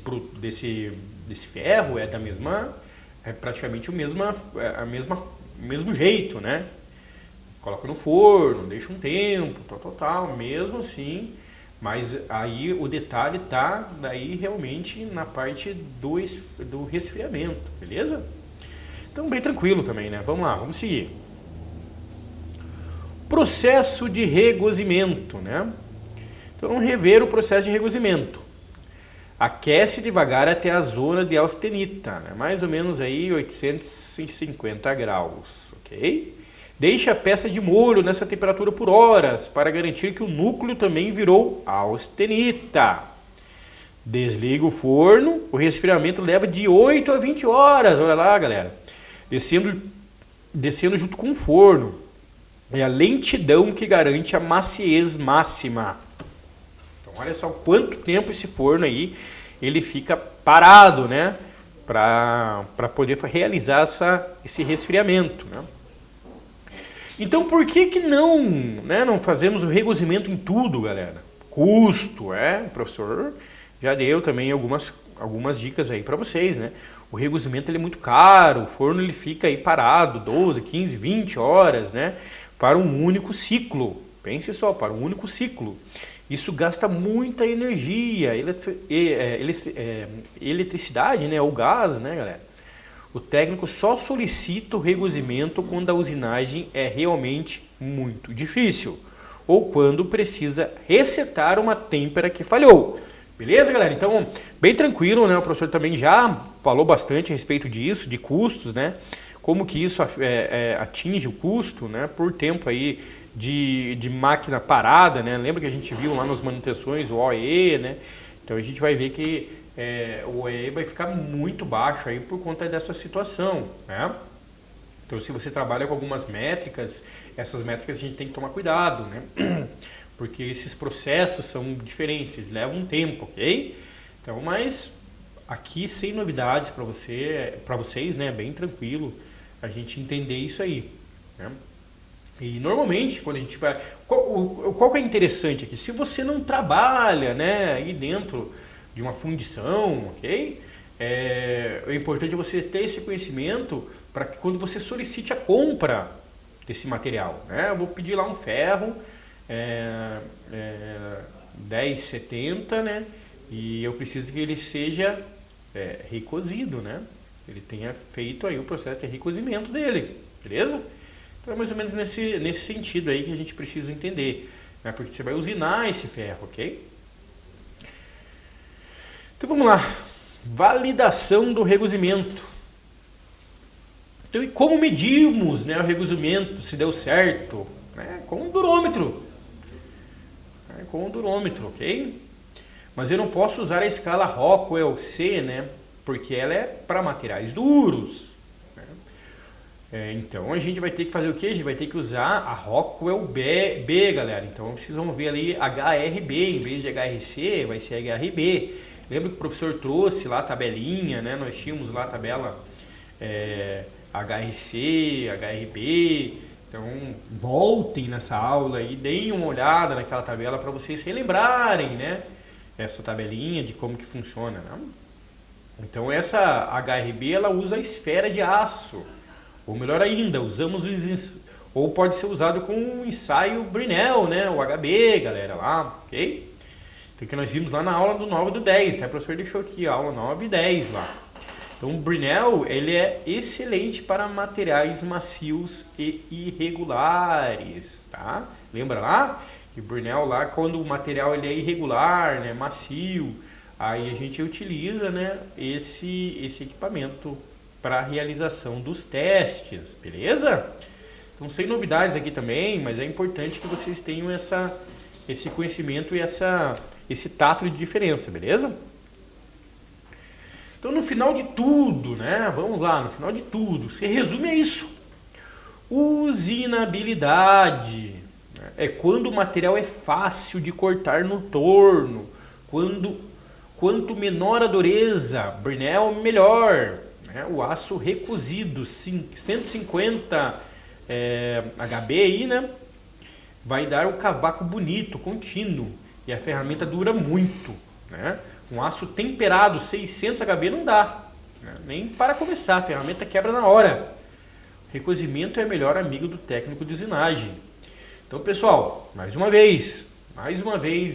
A: ferro é praticamente o mesmo jeito, né? Coloca no forno, deixa um tempo, tal, mesmo assim, mas aí o detalhe está daí realmente na parte do resfriamento, beleza? Então bem tranquilo também, né? Vamos lá, vamos seguir. Processo de regozimento, né? Então, vamos rever o processo de regozimento. Aquece devagar até a zona de austenita, né? Mais ou menos aí 850 graus, ok? Deixe a peça de molho nessa temperatura por horas, para garantir que o núcleo também virou austenita. Desliga o forno, o resfriamento leva de 8 a 20 horas, olha lá, galera. Descendo junto com o forno. É a lentidão que garante a maciez máxima. Então, olha só quanto tempo esse forno aí, ele fica parado, né? Para poder realizar esse resfriamento, né? Então, por que não fazemos o regozimento em tudo, galera? Custo, o professor já deu também algumas dicas aí para vocês, né? O regozimento ele é muito caro, o forno ele fica aí parado 12, 15, 20 horas, né? Para um único ciclo. Pense só, para um único ciclo. Isso gasta muita energia, eletricidade, né? Ou gás, né, galera? O técnico só solicita o regozimento quando a usinagem é realmente muito difícil ou quando precisa resetar uma têmpera que falhou. Beleza, galera? Então, bem tranquilo, né? O professor também já falou bastante a respeito disso, de custos, né? Como que isso atinge o custo, né? Por tempo aí de máquina parada, né? Lembra que a gente viu lá nas manutenções o OE, né? Então a gente vai ver que o OE vai ficar muito baixo aí por conta dessa situação, né? Então, se você trabalha com algumas métricas, essas métricas a gente tem que tomar cuidado, né? Porque esses processos são diferentes, eles levam um tempo, ok? Então, mas aqui sem novidades para vocês, né? Bem tranquilo a gente entender isso aí, né? E normalmente quando a gente vai, qual que é interessante aqui? Se você não trabalha, né? Aí dentro de uma fundição, ok? É importante você ter esse conhecimento para que quando você solicite a compra desse material, né? Eu vou pedir lá um ferro 1070, né? E eu preciso que ele seja recozido, né? Ele tenha feito aí o processo de recozimento dele, beleza? Então é mais ou menos nesse sentido aí que a gente precisa entender, né? Porque você vai usinar esse ferro, ok? Então vamos lá. Validação do regozimento. Então, e como medimos, né, o regozimento, se deu certo? Com um durômetro. Com um durômetro, ok? Mas eu não posso usar a escala Rockwell C, né? Porque ela é para materiais duros. Né? Então a gente vai ter que fazer o quê? A gente vai ter que usar a Rockwell B, galera. Então vocês vão ver ali HRB, em vez de HRC, vai ser HRB. Lembra que o professor trouxe lá a tabelinha, né? Nós tínhamos lá a tabela HRC, HRB. Então, voltem nessa aula e deem uma olhada naquela tabela para vocês relembrarem, né? Essa tabelinha de como que funciona, né? Então, essa HRB, ela usa a esfera de aço. Ou melhor ainda, ou pode ser usado com o ensaio Brinell, né? O HB, galera, lá, ok? Então, que nós vimos lá na aula do 9 e do 10, né? O professor deixou aqui a aula 9 e 10 lá. Então, o Brinell, ele é excelente para materiais macios e irregulares, tá? Lembra lá? Que o Brinell lá, quando o material ele é irregular, né? Macio, aí a gente utiliza, né? Esse equipamento para a realização dos testes, beleza? Então, sem novidades aqui também, mas é importante que vocês tenham esse conhecimento e esse tato de diferença, beleza? Então, no final de tudo, né? Vamos lá, no final de tudo, se resume a isso. Usinabilidade é quando o material é fácil de cortar no torno. Quanto menor a dureza, Brinell, melhor. Né? O aço recozido, 150 HB aí, né? Vai dar um cavaco bonito, contínuo. E a ferramenta dura muito, né? Um aço temperado, 600 HB não dá, né? Nem para começar, a ferramenta quebra na hora. Recozimento é o melhor amigo do técnico de usinagem. Então, pessoal, mais uma vez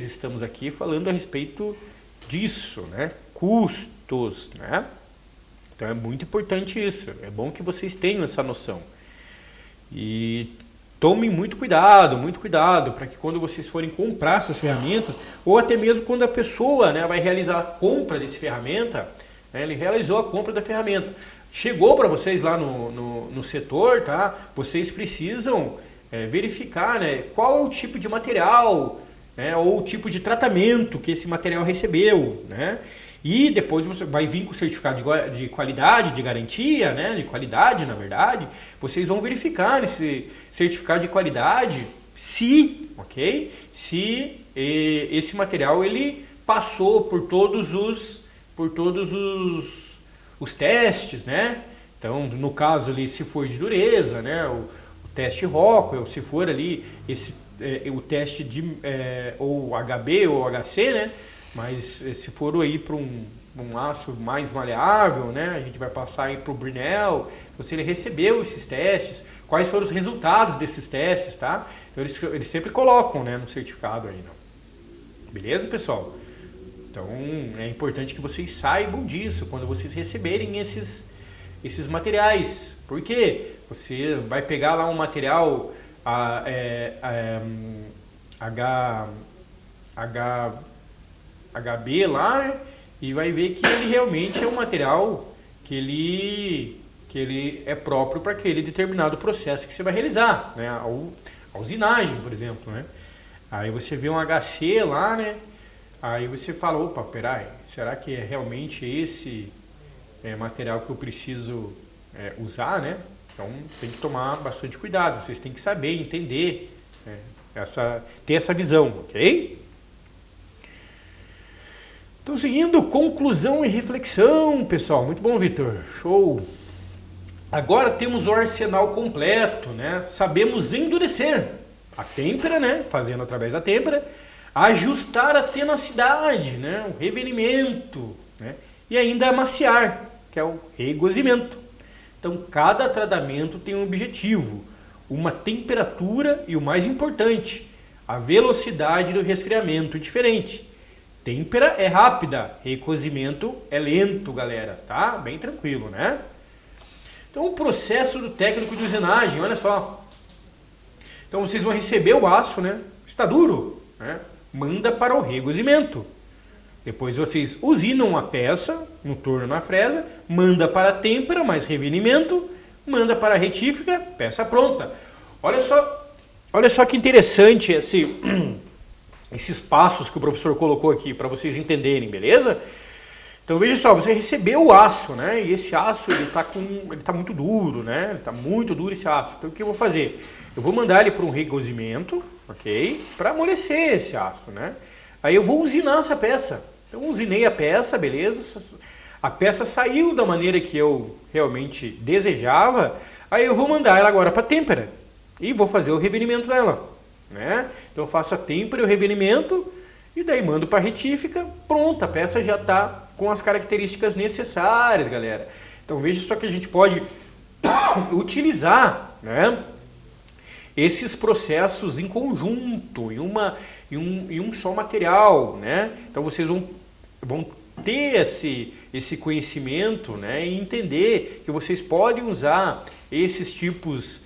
A: estamos aqui falando a respeito disso, né? Custos, né? Então é muito importante isso, é bom que vocês tenham essa noção. E tomem muito cuidado, para que quando vocês forem comprar essas ferramentas, ou até mesmo quando a pessoa, né, vai realizar a compra dessa ferramenta, né, ele realizou a compra da ferramenta, chegou para vocês lá no setor, tá? Vocês precisam verificar, né, qual é o tipo de material, né, ou o tipo de tratamento que esse material recebeu, né? E depois você vai vir com o certificado de qualidade, de garantia, né, de qualidade, na verdade. Vocês vão verificar nesse certificado de qualidade se esse material ele passou por todos os testes, né? Então, no caso ali, se for de dureza, né, o teste Rockwell, se for ali o teste de ou HB ou HC, né? Mas se for aí para um aço mais maleável, né, a gente vai passar aí para o Brinell, se ele recebeu esses testes, quais foram os resultados desses testes, tá? Então eles sempre colocam, né, no certificado aí, não. Beleza, pessoal? Então é importante que vocês saibam disso quando vocês receberem esses materiais. Por quê? Você vai pegar lá um material HB lá, né? E vai ver que ele realmente é um material que ele é próprio para aquele determinado processo que você vai realizar, né? A usinagem, por exemplo, né? Aí você vê um HC lá, né? Aí você fala, opa, peraí, será que é realmente esse material que eu preciso usar, né? Então tem que tomar bastante cuidado, vocês têm que saber, entender, né? Ter essa visão, ok? Então, seguindo, conclusão e reflexão, pessoal. Muito bom, Vitor. Show! Agora temos o arsenal completo, né? Sabemos endurecer a têmpera, né? Fazendo através da têmpera, ajustar a tenacidade, né? O revenimento, né? E ainda amaciar, que é o regozimento. Então, cada tratamento tem um objetivo, uma temperatura e o mais importante, a velocidade do resfriamento diferente. Têmpera é rápida, recozimento é lento, galera, tá? Bem tranquilo, né? Então, o processo do técnico de usinagem, olha só. Então, vocês vão receber o aço, né? Está duro, né? Manda para o regozimento. Depois vocês usinam a peça no torno na fresa, manda para a têmpera, mais revenimento, manda para a retífica, peça pronta. Olha só que interessante esses passos que o professor colocou aqui para vocês entenderem, beleza? Então veja só, você recebeu o aço, né? E esse aço ele tá muito duro, né? Ele tá muito duro esse aço. Então o que eu vou fazer? Eu vou mandar ele para um regozimento, ok? Para amolecer esse aço, né? Aí eu vou usinar essa peça. Então usinei a peça, beleza? A peça saiu da maneira que eu realmente desejava. Aí eu vou mandar ela agora para a têmpera e vou fazer o revenimento dela. Né? Então eu faço a têmpera e o revenimento e daí mando para a retífica, pronta, a peça já está com as características necessárias, galera. Então veja só que a gente pode utilizar, né, esses processos em conjunto, em um só material, né? Então vocês vão ter esse conhecimento, né, e entender que vocês podem usar esses tipos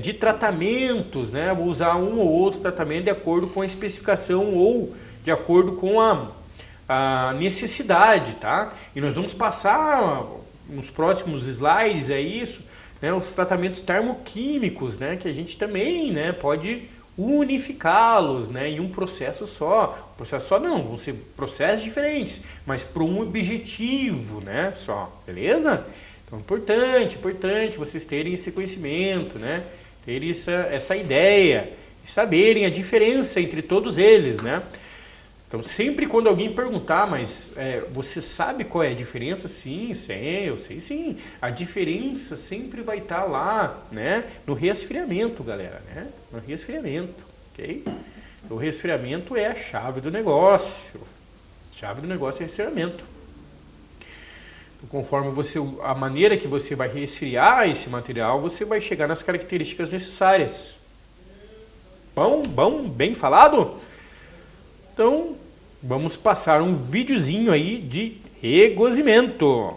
A: de tratamentos, né? Vou usar um ou outro tratamento de acordo com a especificação ou de acordo com a necessidade, tá? E nós vamos passar nos próximos slides isso, né? Os tratamentos termoquímicos, né? Que a gente também, né, pode unificá-los, né, em um processo só. Processo só não, vão ser processos diferentes, mas para um objetivo, né, só, beleza? Então, importante vocês terem esse conhecimento, né? Terem essa ideia, e saberem a diferença entre todos eles, né? Então, sempre quando alguém perguntar, mas você sabe qual é a diferença? Sim, eu sei sim. A diferença sempre vai estar lá, né? No resfriamento, galera, né? No resfriamento, ok? O resfriamento é a chave do negócio. A chave do negócio é resfriamento. Conforme a maneira que você vai resfriar esse material, você vai chegar nas características necessárias. Bom, bem falado? Então, vamos passar um videozinho aí de regozimento.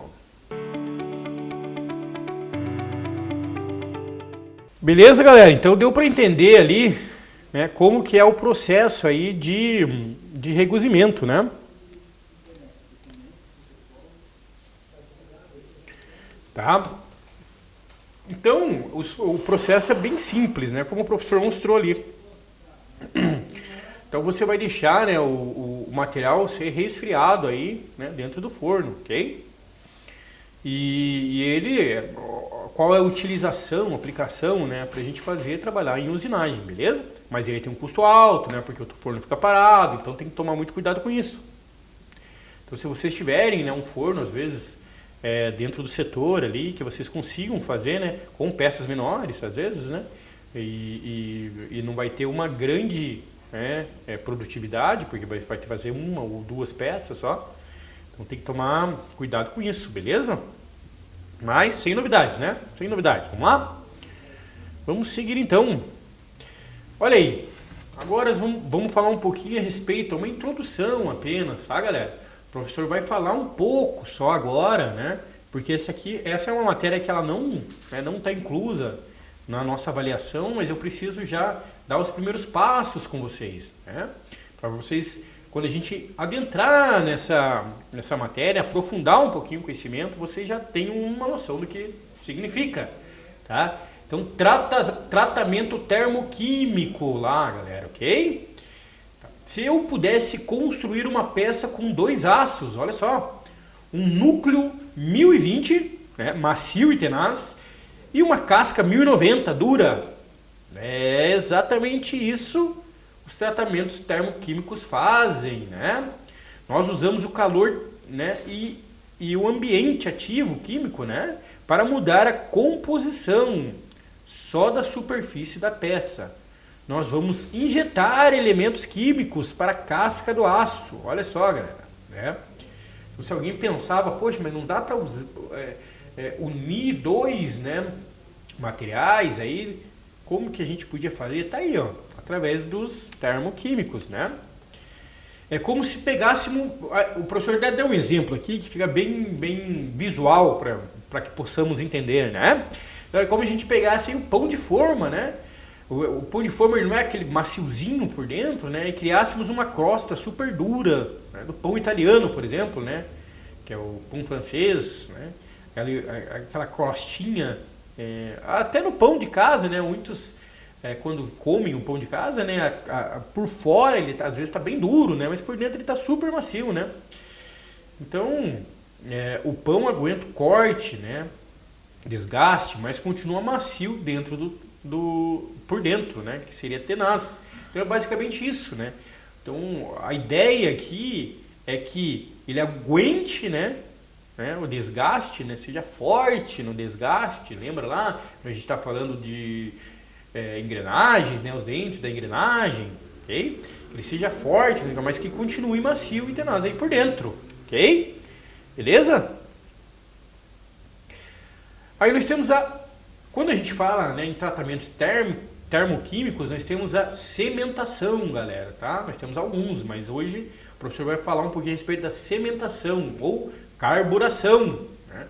A: Beleza, galera? Então deu para entender ali, né, como que é o processo aí de regozimento, né? Tá? Então, o processo é bem simples, né? Como o professor mostrou ali. Então você vai deixar, né, o material ser resfriado aí, né, dentro do forno, ok? E ele, qual é a utilização, aplicação, né, para a gente trabalhar em usinagem, beleza? Mas ele tem um custo alto, né, porque o forno fica parado, então tem que tomar muito cuidado com isso. Então se vocês tiverem, né, um forno, às vezes, dentro do setor ali, que vocês consigam fazer, né, com peças menores, às vezes, né, e não vai ter uma grande produtividade, porque vai ter que fazer uma ou duas peças só. Então tem que tomar cuidado com isso, beleza? Mas sem novidades, né? Sem novidades. Vamos lá? Vamos seguir então. Olha aí. Agora vamos falar um pouquinho a respeito, uma introdução apenas, tá, galera? O professor vai falar um pouco só agora, né? Porque essa é uma matéria que ela não está inclusa na nossa avaliação, mas eu preciso já dar os primeiros passos com vocês, né? Para vocês, quando a gente adentrar nessa matéria, aprofundar um pouquinho o conhecimento, vocês já têm uma noção do que significa, tá? Então, tratamento termoquímico lá, galera, ok? Se eu pudesse construir uma peça com dois aços, olha só, um núcleo 1020, né, macio e tenaz, e uma casca 1090 dura, é exatamente isso os tratamentos termoquímicos fazem, né? Nós usamos o calor, né, e o ambiente ativo químico, né, para mudar a composição só da superfície da peça. Nós vamos injetar elementos químicos para a casca do aço. Olha só, galera, né? Então, se alguém pensava, poxa, mas não dá para unir dois, né, materiais aí, como que a gente podia fazer? Tá aí, ó, através dos termoquímicos, né? É como se pegássemos, o professor deu um exemplo aqui que fica bem visual para que possamos entender, né? Então, é como a gente pegasse o pão de forma, né? O pão de forma não é aquele maciozinho por dentro, né? E criássemos uma crosta super dura, né? Do pão italiano, por exemplo, né? Que é o pão francês, né? Aquela crostinha, até no pão de casa, né? Muitos quando comem o pão de casa, né? Por fora ele às vezes está bem duro, né? Mas por dentro ele está super macio, né? Então o pão aguenta o corte, né? Desgaste, mas continua macio dentro por dentro, né? Que seria tenaz. Então é basicamente isso, né? Então a ideia aqui é que ele aguente, né? O desgaste, né? Seja forte no desgaste. Lembra lá? A gente está falando de engrenagens, né? Os dentes da engrenagem, ok? Que ele seja forte, né? Mas que continue macio e tenaz aí por dentro, ok? Beleza? Aí nós temos quando a gente fala, né, em tratamentos termoquímicos, nós temos a cementação, galera, tá? Nós temos alguns, mas hoje o professor vai falar um pouquinho a respeito da cementação ou carburação, né?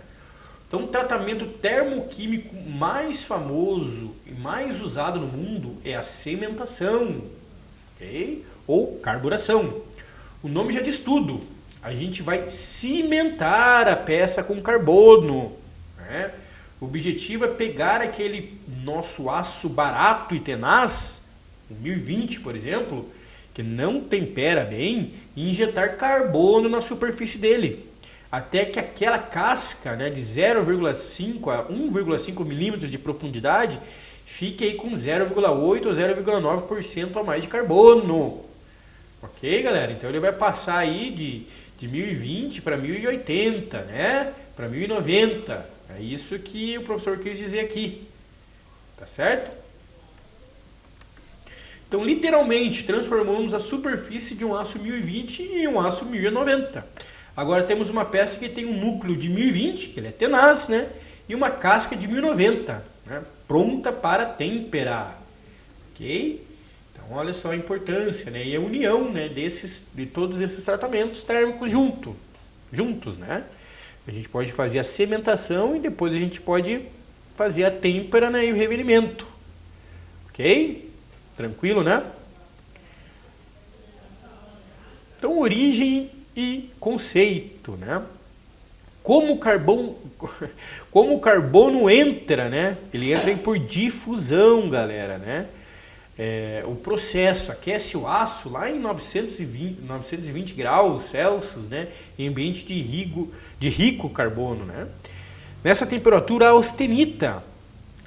A: Então, o tratamento termoquímico mais famoso e mais usado no mundo é a cementação, ok? Ou carburação. O nome já diz tudo. A gente vai cimentar a peça com carbono, né? O objetivo é pegar aquele nosso aço barato e tenaz, o 1020, por exemplo, que não tempera bem, e injetar carbono na superfície dele, até que aquela casca, né, de 0,5 a 1,5 milímetros de profundidade fique aí com 0,8 ou 0,9% a mais de carbono. Ok, galera? Então ele vai passar aí de 1020 para 1080, né? Para 1090. É isso que o professor quis dizer aqui. Tá certo? Então, literalmente, transformamos a superfície de um aço 1020 em um aço 1090. Agora temos uma peça que tem um núcleo de 1020, que ele é tenaz, né? E uma casca de 1090, né? Pronta para temperar. Ok? Então, olha só a importância, né? E a união, né, de todos esses tratamentos térmicos juntos, né? A gente pode fazer a cementação e depois a gente pode fazer a têmpera, né, e o revelimento, ok? Tranquilo, né? Então, origem e conceito, né? Como o carbono entra, né? Ele entra aí por difusão, galera, né? O processo aquece o aço lá em 920 graus Celsius, né? Em ambiente de rico carbono, né? Nessa temperatura, a austenita,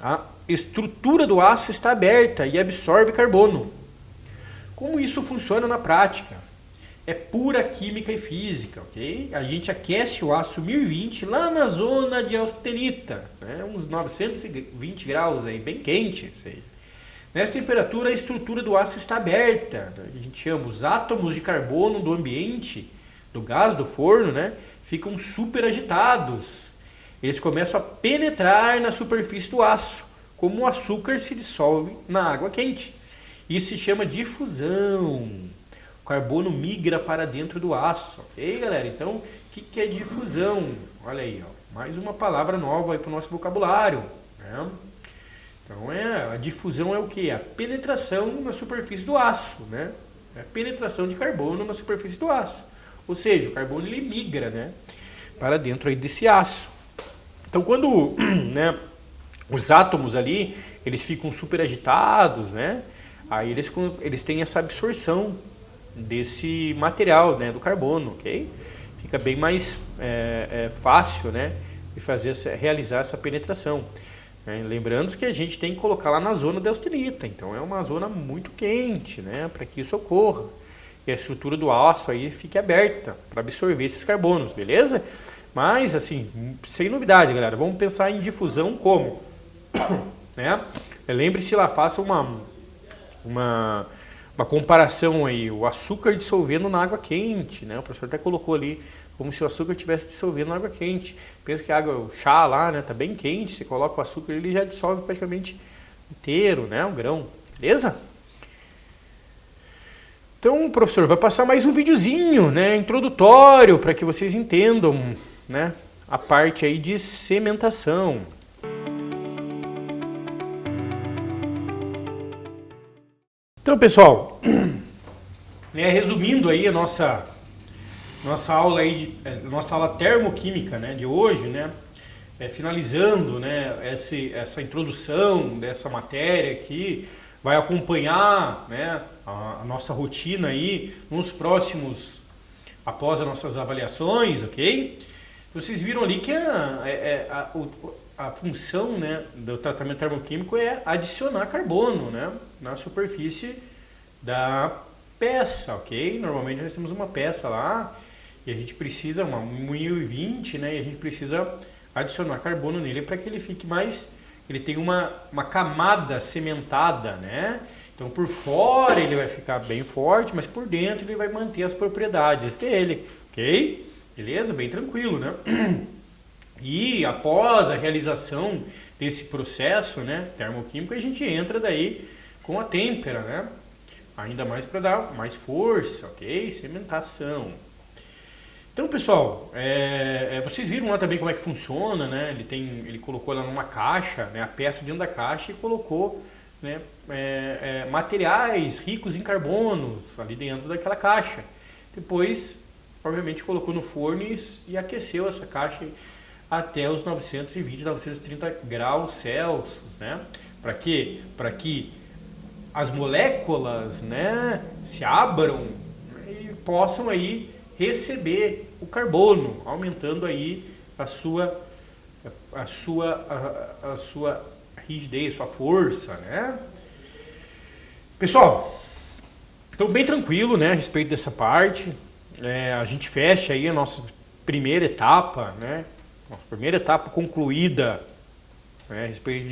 A: a estrutura do aço está aberta e absorve carbono. Como isso funciona na prática? É pura química e física, ok? A gente aquece o aço 1020 lá na zona de austenita, né? Uns 920 graus aí, bem quente isso aí. Nessa temperatura, a estrutura do aço está aberta. A gente chama os átomos de carbono do ambiente, do gás do forno, né? Ficam super agitados. Eles começam a penetrar na superfície do aço, como o açúcar se dissolve na água quente. Isso se chama difusão. O carbono migra para dentro do aço. Ok, galera? Então, o que é difusão? Olha aí, ó, mais uma palavra nova para o nosso vocabulário, né? Então, a difusão é o que? A penetração na superfície do aço, né? É a penetração de carbono na superfície do aço. Ou seja, o carbono ele migra, né, para dentro aí desse aço. Então, quando, né, os átomos ali, eles ficam super agitados, né? Aí eles têm essa absorção desse material, né, do carbono, ok? Fica bem mais fácil, né, de realizar essa penetração. Lembrando que a gente tem que colocar lá na zona da austenita, então é uma zona muito quente, né, para que isso ocorra. E a estrutura do aço aí fique aberta para absorver esses carbonos, beleza? Mas, assim, sem novidade, galera, vamos pensar em difusão como? Né? Lembre-se lá, faça uma comparação aí, o açúcar dissolvendo na água quente, né? O professor até colocou ali como se o açúcar estivesse dissolvendo na água quente. Pensa que a água, o chá lá, né, tá bem quente, você coloca o açúcar, ele já dissolve praticamente inteiro, né, um grão, beleza? Então, o professor vai passar mais um videozinho, né, introdutório, para que vocês entendam, né, a parte aí de cementação. Então, pessoal, né, resumindo aí a nossa aula aí nossa aula termoquímica, né, de hoje, né, finalizando, né, essa introdução dessa matéria aqui, vai acompanhar, né, a nossa rotina aí nos próximos, após as nossas avaliações, ok? Vocês viram ali que a função, né, do tratamento termoquímico é adicionar carbono, né, na superfície da peça, ok? Normalmente nós temos uma peça lá e a gente precisa, uma 1020, né, e a gente precisa adicionar carbono nele para que ele fique mais, ele tenha uma camada cimentada, né? Então por fora ele vai ficar bem forte, mas por dentro ele vai manter as propriedades dele, ok? Beleza? Bem tranquilo, né? E após a realização desse processo, né, termoquímico, a gente entra daí com a têmpera, né? Ainda mais para dar mais força, ok? Cementação. Então, pessoal, vocês viram lá também como é que funciona, né? Ele colocou lá numa caixa, né, a peça dentro da caixa e colocou, né, materiais ricos em carbonos ali dentro daquela caixa. Depois, obviamente, colocou no forno e aqueceu essa caixa até os 920, 930 graus Celsius, né? Para quê? Para que as moléculas, né, se abram e possam aí receber o carbono, aumentando aí a sua rigidez, sua força, né? Pessoal, então bem tranquilo, né, a respeito dessa parte. A gente fecha aí a nossa primeira etapa, né? Nossa primeira etapa concluída, né, a respeito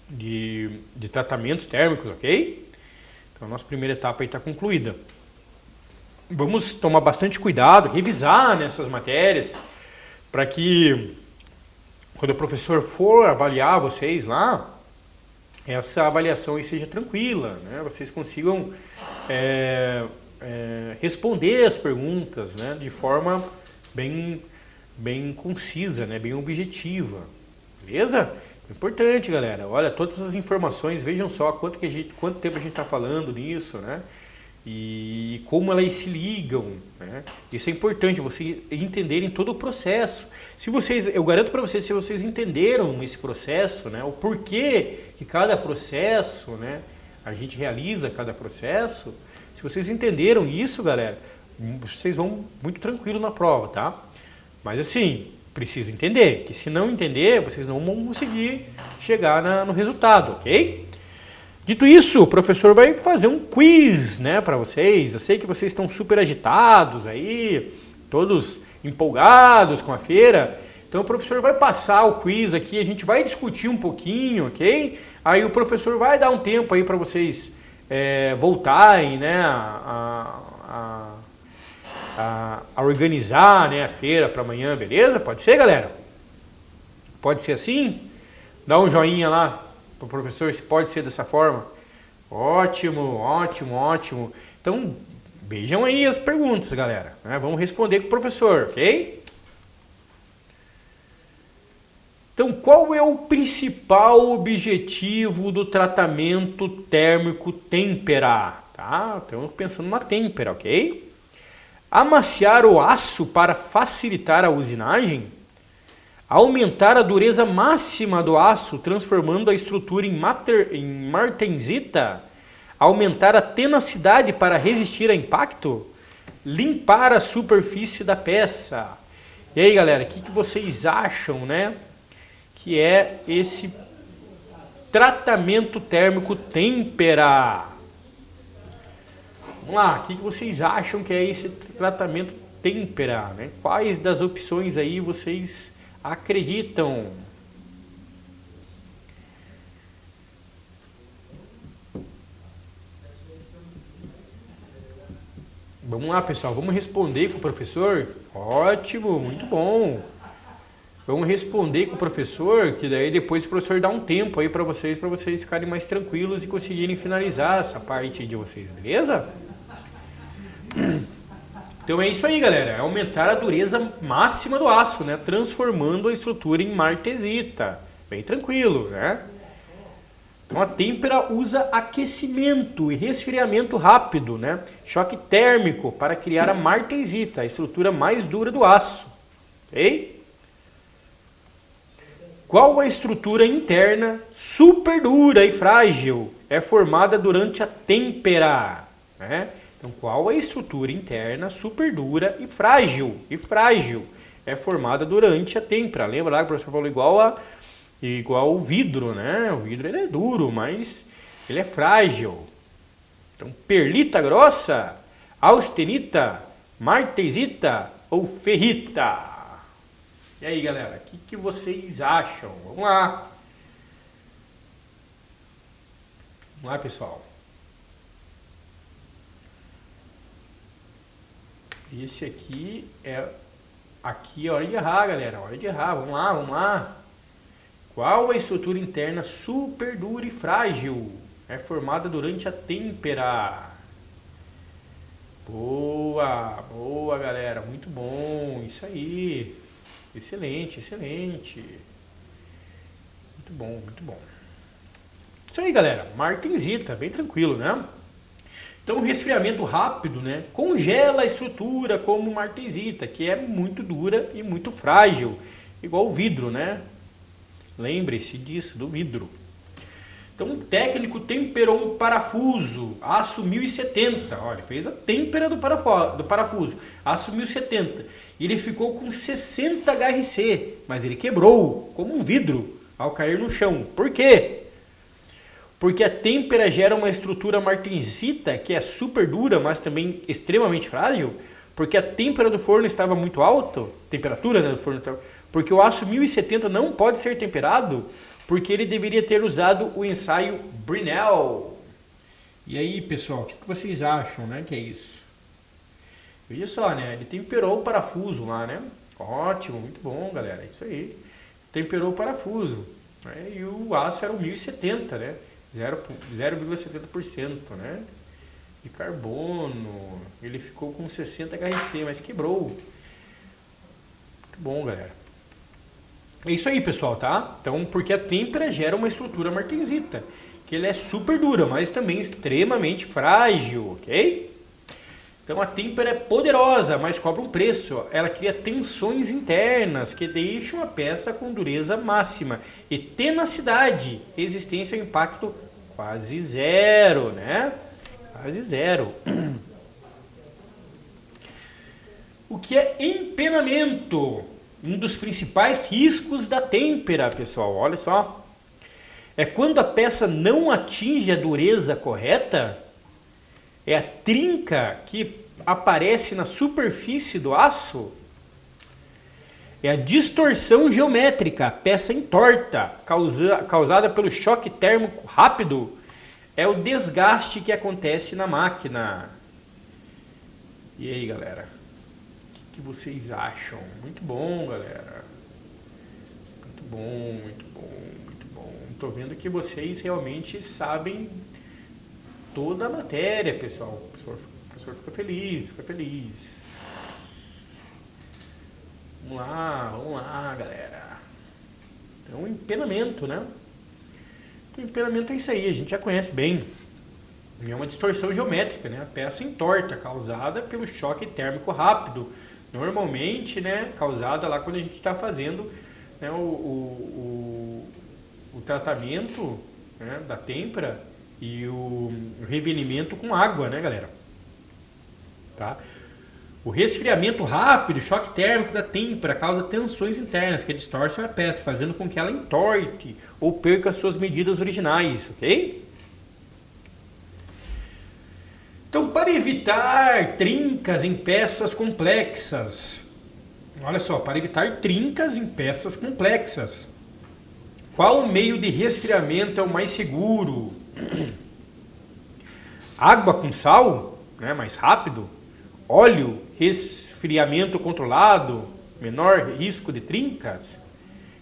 A: de tratamentos térmicos, ok? Então a nossa primeira etapa aí está concluída. Vamos tomar bastante cuidado, revisar nessas matérias, para que quando o professor for avaliar vocês lá, essa avaliação aí seja tranquila, né? Vocês consigam responder as perguntas, né, de forma bem concisa, né, bem objetiva, beleza? Importante, galera. Olha, todas as informações, vejam só quanto tempo a gente está falando nisso, né? E como elas se ligam, né? Isso é importante, vocês entenderem todo o processo. Se vocês, eu garanto para vocês, se vocês entenderam esse processo, né? O porquê que cada processo, né? A gente realiza cada processo. Se vocês entenderam isso, galera, vocês vão muito tranquilo na prova, tá? Mas assim, precisa entender, que se não entender, vocês não vão conseguir chegar no resultado, ok? Dito isso, o professor vai fazer um quiz, né, para vocês. Eu sei que vocês estão super agitados aí, todos empolgados com a feira. Então o professor vai passar o quiz aqui, a gente vai discutir um pouquinho, ok? Aí o professor vai dar um tempo aí para vocês voltarem, né, a organizar, né, a feira para amanhã, beleza? Pode ser, galera? Pode ser assim? Dá um joinha lá para o professor, se pode ser dessa forma. Ótimo, ótimo, ótimo. Então, vejam aí as perguntas, galera, né? Vamos responder com o professor, ok? Então, qual é o principal objetivo do tratamento térmico têmpera? Tá? Estamos pensando na têmpera, ok? Amaciar o aço para facilitar a usinagem? Aumentar a dureza máxima do aço, transformando a estrutura em martensita? Aumentar a tenacidade para resistir a impacto? Limpar a superfície da peça? E aí, galera, o que vocês acham, né, que é esse tratamento térmico têmpera? Vamos lá, o que vocês acham que é esse tratamento têmpera, né? Quais das opções aí vocês acreditam? Vamos lá, pessoal, vamos responder com o professor? Ótimo, muito bom. Vamos responder com o professor, que daí depois o professor dá um tempo aí para vocês ficarem mais tranquilos e conseguirem finalizar essa parte aí de vocês, beleza? Então é isso aí, galera, é aumentar a dureza máxima do aço, né? Transformando a estrutura em martesita. Bem tranquilo, né? Então a têmpera usa aquecimento e resfriamento rápido, né? Choque térmico para criar a martesita, a estrutura mais dura do aço. Ok? Qual a estrutura interna super dura e frágil é formada durante a têmpera, né? Então, qual a estrutura interna super dura e frágil é formada durante a têmpera? Lembra lá que o professor falou igual o vidro, né? O vidro ele é duro, mas ele é frágil. Então, perlita grossa, austenita, martesita ou ferrita? E aí, galera, o que vocês acham? Vamos lá. Vamos lá, pessoal. Esse aqui é a hora de errar, galera. Hora de errar. Vamos lá, vamos lá. Qual a estrutura interna super dura e frágil é formada durante a têmpera? Boa, boa, galera. Muito bom. Isso aí. Excelente, excelente. Muito bom, muito bom. Isso aí, galera. Martensita, bem tranquilo, né? Então, o resfriamento rápido, né, congela a estrutura como martesita, que é muito dura e muito frágil, igual o vidro, né? Lembre-se disso, do vidro. Então, o técnico temperou um parafuso, aço 1070, olha, fez a têmpera do parafuso, aço 1070, e ele ficou com 60 HRC, mas ele quebrou, como um vidro, ao cair no chão. Por quê? Porque a têmpera gera uma estrutura martensita, que é super dura, mas também extremamente frágil, porque a têmpera do forno estava muito alta, temperatura, né, do forno, porque o aço 1070 não pode ser temperado, porque ele deveria ter usado o ensaio Brinell. E aí, pessoal, o que vocês acham, né, que é isso? Veja só, né, ele temperou o parafuso lá, né? Ótimo, muito bom, galera, é isso aí. Temperou o parafuso, né, e o aço era o 1070, né? 0,70%, né, de carbono. Ele ficou com 60 HRC, mas quebrou. Muito bom, galera. É isso aí, pessoal, tá? Então, porque a têmpera gera uma estrutura martensita, que ela é super dura, mas também extremamente frágil, ok? Então a têmpera é poderosa, mas cobra um preço. Ela cria tensões internas que deixam a peça com dureza máxima e tenacidade, resistência ao impacto quase zero, né? Quase zero. O que é empenamento? Um dos principais riscos da têmpera, pessoal, olha só. É quando a peça não atinge a dureza correta. É a trinca que aparece na superfície do aço. É a distorção geométrica, a peça entorta, causada pelo choque térmico rápido. É o desgaste que acontece na máquina. E aí, galera? O que vocês acham? Muito bom, galera. Muito bom, muito bom, muito bom. Estou vendo que vocês realmente sabem toda a matéria, pessoal. O professor fica feliz, fica feliz. Vamos lá, galera. Então, empenamento, né? O empenamento é isso aí, a gente já conhece bem. É uma distorção geométrica, né? A peça entorta, causada pelo choque térmico rápido. Normalmente, né, causada lá quando a gente está fazendo, né, o tratamento, né, da têmpera e o revenimento com água, né, galera? Tá? O resfriamento rápido, choque térmico da têmpera causa tensões internas que distorcem a peça, fazendo com que ela entorte ou perca suas medidas originais, ok? Então, para evitar trincas em peças complexas, olha só, para evitar trincas em peças complexas, qual o meio de resfriamento é o mais seguro? Água com sal, né, mais rápido. Óleo, resfriamento controlado, menor risco de trincas.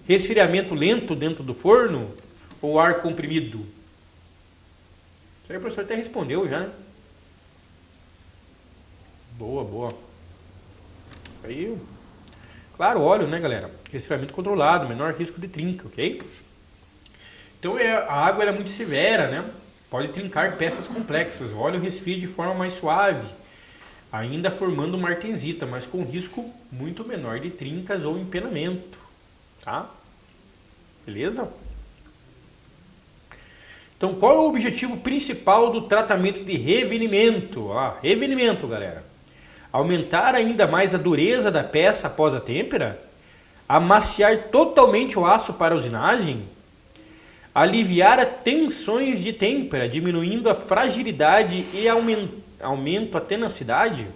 A: Resfriamento lento dentro do forno ou ar comprimido? Isso aí o professor até respondeu já, né? Boa, boa. Isso aí. Claro, óleo, né, galera? Resfriamento controlado, menor risco de trinca, ok? Então a água ela é muito severa, né? Pode trincar peças complexas. O óleo resfria de forma mais suave, ainda formando martensita, mas com risco muito menor de trincas ou empenamento, tá? Beleza? Então, qual é o objetivo principal do tratamento de revenimento? Revenimento, galera. Aumentar ainda mais a dureza da peça após a têmpera? Amaciar totalmente o aço para a usinagem? Aliviar as tensões de têmpera, diminuindo a fragilidade e aumento a tenacidade?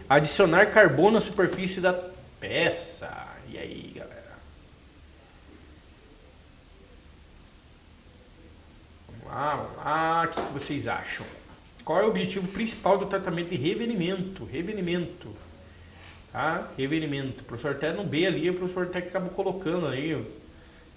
A: Adicionar carbono à superfície da peça. E aí, galera? Vamos lá. O que vocês acham? Qual é o objetivo principal do tratamento de revenimento? Revenimento. Tá? Revenimento. O professor até no B ali, o professor até acabou colocando aí.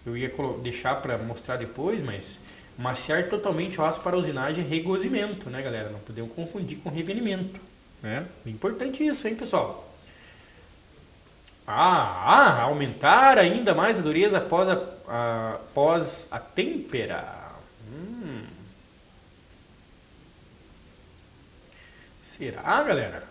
A: Eu ia deixar para mostrar depois, mas maciar totalmente o aço para usinagem é regozimento, né, galera? Não podemos confundir com revenimento, né? É importante isso, hein, pessoal? Aumentar ainda mais a dureza após a têmpera. Será, galera?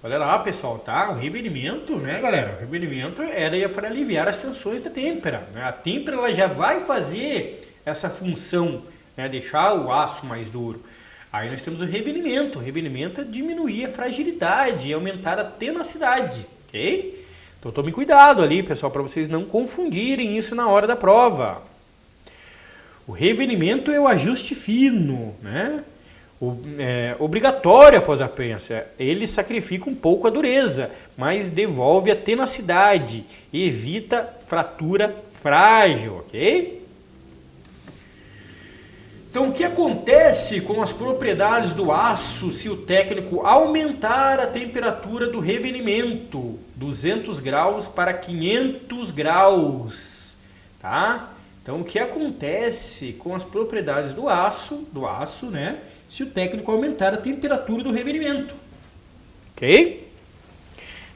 A: Olha lá, pessoal, tá? O revenimento, né, galera? O revenimento era para aliviar as tensões da têmpera, né? A têmpera ela já vai fazer essa função, né, deixar o aço mais duro. Aí nós temos o revenimento. O revenimento é diminuir a fragilidade e aumentar a tenacidade, ok? Então tome cuidado ali, pessoal, para vocês não confundirem isso na hora da prova. O revenimento é o ajuste fino, né? Obrigatório após a prensa. Ele sacrifica um pouco a dureza, mas devolve a tenacidade e evita fratura frágil, ok? Então, o que acontece com as propriedades do aço se o técnico aumentar a temperatura do revenimento 200 graus para 500 graus, tá? Então, o que acontece com as propriedades do aço, né? Se o técnico aumentar a temperatura do revenimento, ok?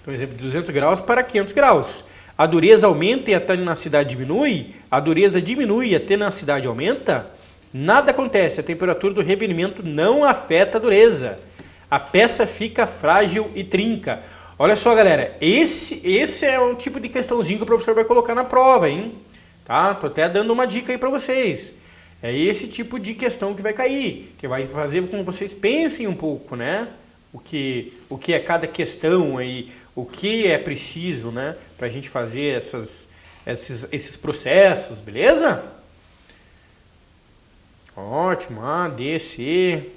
A: Então, exemplo de 200 graus para 500 graus. a dureza aumenta e a tenacidade diminui, a dureza diminui e a tenacidade aumenta, nada acontece, a temperatura do revenimento não afeta a dureza. A peça fica frágil e trinca. Olha só, galera, esse é o tipo de questãozinho que o professor vai colocar na prova, hein? Tá? Tô até dando uma dica aí para vocês. É esse tipo de questão que vai cair, que vai fazer com que vocês pensem um pouco, né? O que é cada questão aí, o que é preciso, né? Para a gente fazer esses processos, beleza? Ótimo, A, D, C.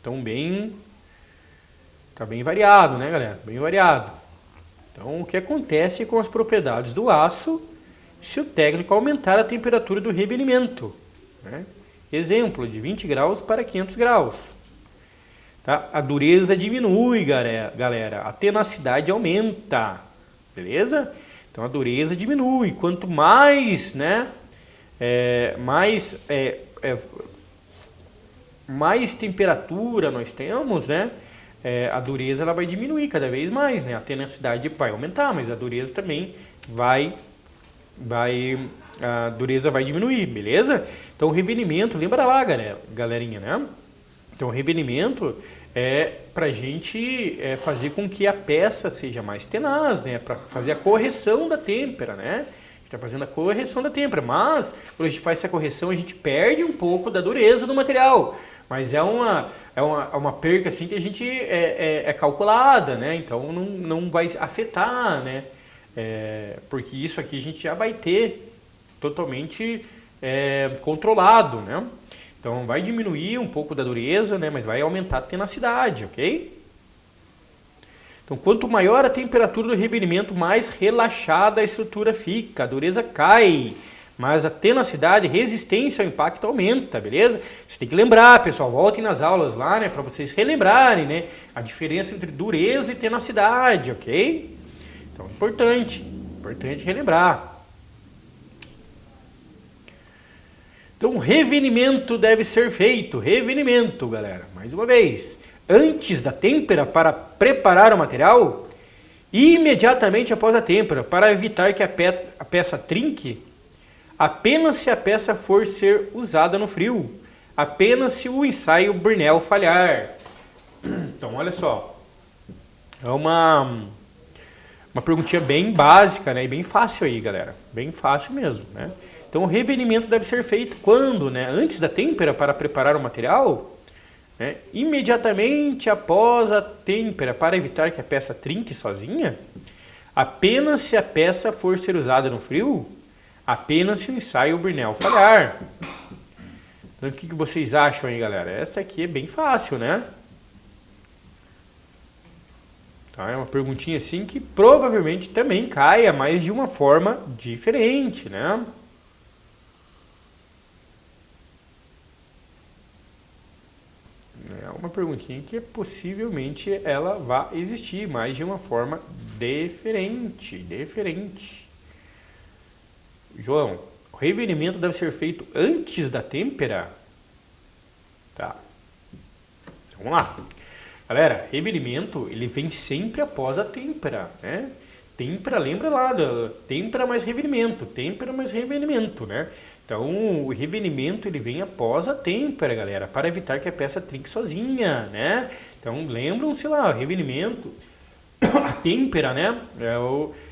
A: Então tá bem variado, né, galera? Bem variado. Então, o que acontece com as propriedades do aço se o técnico aumentar a temperatura do revenimento, né? Exemplo, de 20 graus para 500 graus. Tá? A dureza diminui, galera. A tenacidade aumenta, beleza? Então, a dureza diminui. Quanto mais, né, mais temperatura nós temos, né, a dureza ela vai diminuir cada vez mais, né? A tenacidade vai aumentar, mas a dureza também a dureza vai diminuir, beleza? Então o revenimento, lembra lá, galerinha, né? Então o revenimento é pra gente fazer com que a peça seja mais tenaz, né? Para fazer a correção da têmpera, né? Está fazendo a correção da têmpera, mas quando a gente faz essa correção a gente perde um pouco da dureza do material, mas é uma perca assim que a gente é calculada, né? Então não vai afetar, né? Porque isso aqui a gente já vai ter totalmente controlado, né? Então vai diminuir um pouco da dureza, né? Mas vai aumentar a tenacidade, ok? Então, quanto maior a temperatura do revenimento, mais relaxada a estrutura fica, a dureza cai, mas a tenacidade, resistência ao impacto aumenta, beleza? Você tem que lembrar, pessoal, voltem nas aulas lá, né, para vocês relembrarem, né, a diferença entre dureza e tenacidade, ok? Então, importante relembrar. Então, revenimento deve ser feito, revenimento, galera, mais uma vez, antes da têmpera para preparar o material e imediatamente após a têmpera para evitar que a peça trinque, apenas se a peça for ser usada no frio, apenas se o ensaio Brinell falhar. Então, olha só, é uma perguntinha bem básica, né, e bem fácil aí, galera, bem fácil mesmo, né? Então, o revenimento deve ser feito quando, né, antes da têmpera para preparar o material, né, imediatamente após a têmpera para evitar que a peça trinque sozinha, apenas se a peça for ser usada no frio, apenas se o ensaio Brinell falhar. Então, o que vocês acham aí, galera? Essa aqui é bem fácil, né? Tá? É uma perguntinha assim que provavelmente também caia, mas de uma forma diferente, né? É uma perguntinha que possivelmente ela vai existir, mas de uma forma diferente. João, o revenimento deve ser feito antes da têmpera? Tá. Vamos lá. Galera, revenimento, ele vem sempre após a têmpera, né? Têmpera, lembra lá, têmpera mais revenimento, né? Então, o revenimento, ele vem após a têmpera, galera, para evitar que a peça trinque sozinha, né? Então, lembram-se lá, o revenimento, a têmpera, né?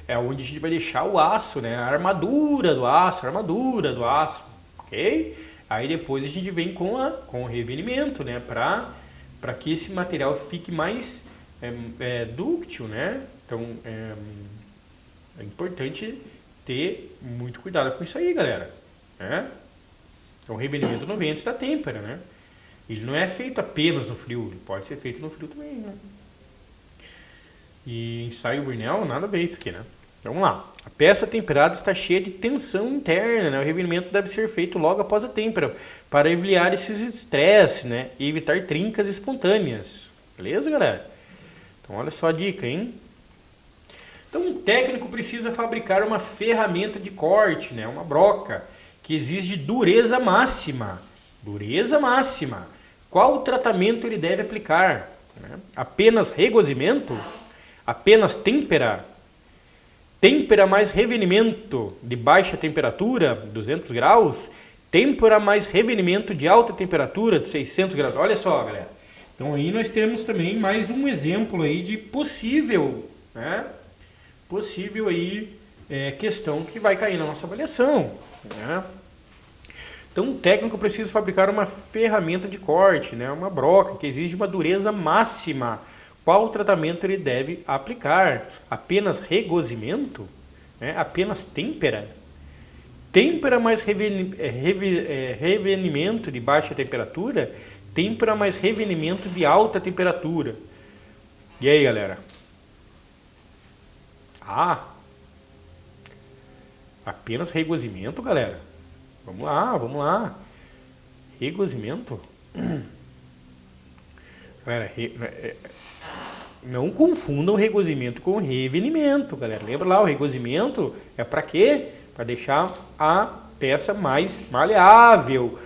A: É onde a gente vai deixar o aço, né? A armadura do aço, ok? Aí depois a gente vem com o revenimento, né? Para que esse material fique mais dúctil, né? Então, é importante ter muito cuidado com isso aí, galera. Né? Então, o revenimento não vem antes da têmpera, né? Ele não é feito apenas no frio, ele pode ser feito no frio também, né? E ensaio Brinell, nada a ver isso aqui, né? Então, vamos lá. A peça temperada está cheia de tensão interna, né? O revenimento deve ser feito logo após a têmpera, para aliviar esses estresses, né? E evitar trincas espontâneas. Beleza, galera? Então, olha só a dica, hein? Então, um técnico precisa fabricar uma ferramenta de corte, né? Uma broca, que exige dureza máxima. Qual tratamento ele deve aplicar? Né? Apenas regozimento? Apenas têmpera? têmpera mais revenimento de baixa temperatura, 200 graus, têmpera mais revenimento de alta temperatura, de 600 graus. Olha só, galera. Então aí nós temos também mais um exemplo aí de possível, né? Possível aí questão que vai cair na nossa avaliação, né? Então, o técnico precisa fabricar uma ferramenta de corte, né? Uma broca que exige uma dureza máxima. Qual tratamento ele deve aplicar? Apenas regozimento? Né? Apenas têmpera? Têmpera mais revenimento de baixa temperatura? Têmpera mais revenimento de alta temperatura? E aí, galera? Apenas regozimento, galera? Vamos lá. Regozimento? Galera, não confundam regozimento com revenimento, galera. Lembra lá, o regozimento é para quê? Para deixar a peça mais maleável,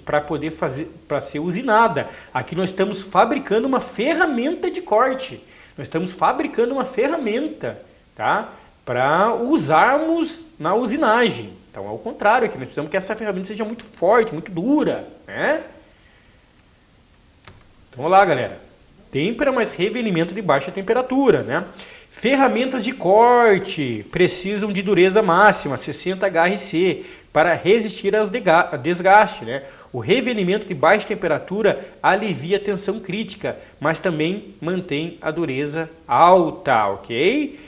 A: para poder fazer, para ser usinada. Aqui nós estamos fabricando uma ferramenta de corte. Nós estamos fabricando uma ferramenta, tá? Para usarmos na usinagem. Então, ao contrário, aqui nós precisamos que essa ferramenta seja muito forte, muito dura, né? Então, vamos lá, galera. Têmpera mais revenimento de baixa temperatura, né? Ferramentas de corte precisam de dureza máxima, 60 HRC, para resistir aos desgaste, né? O revenimento de baixa temperatura alivia a tensão crítica, mas também mantém a dureza alta, ok?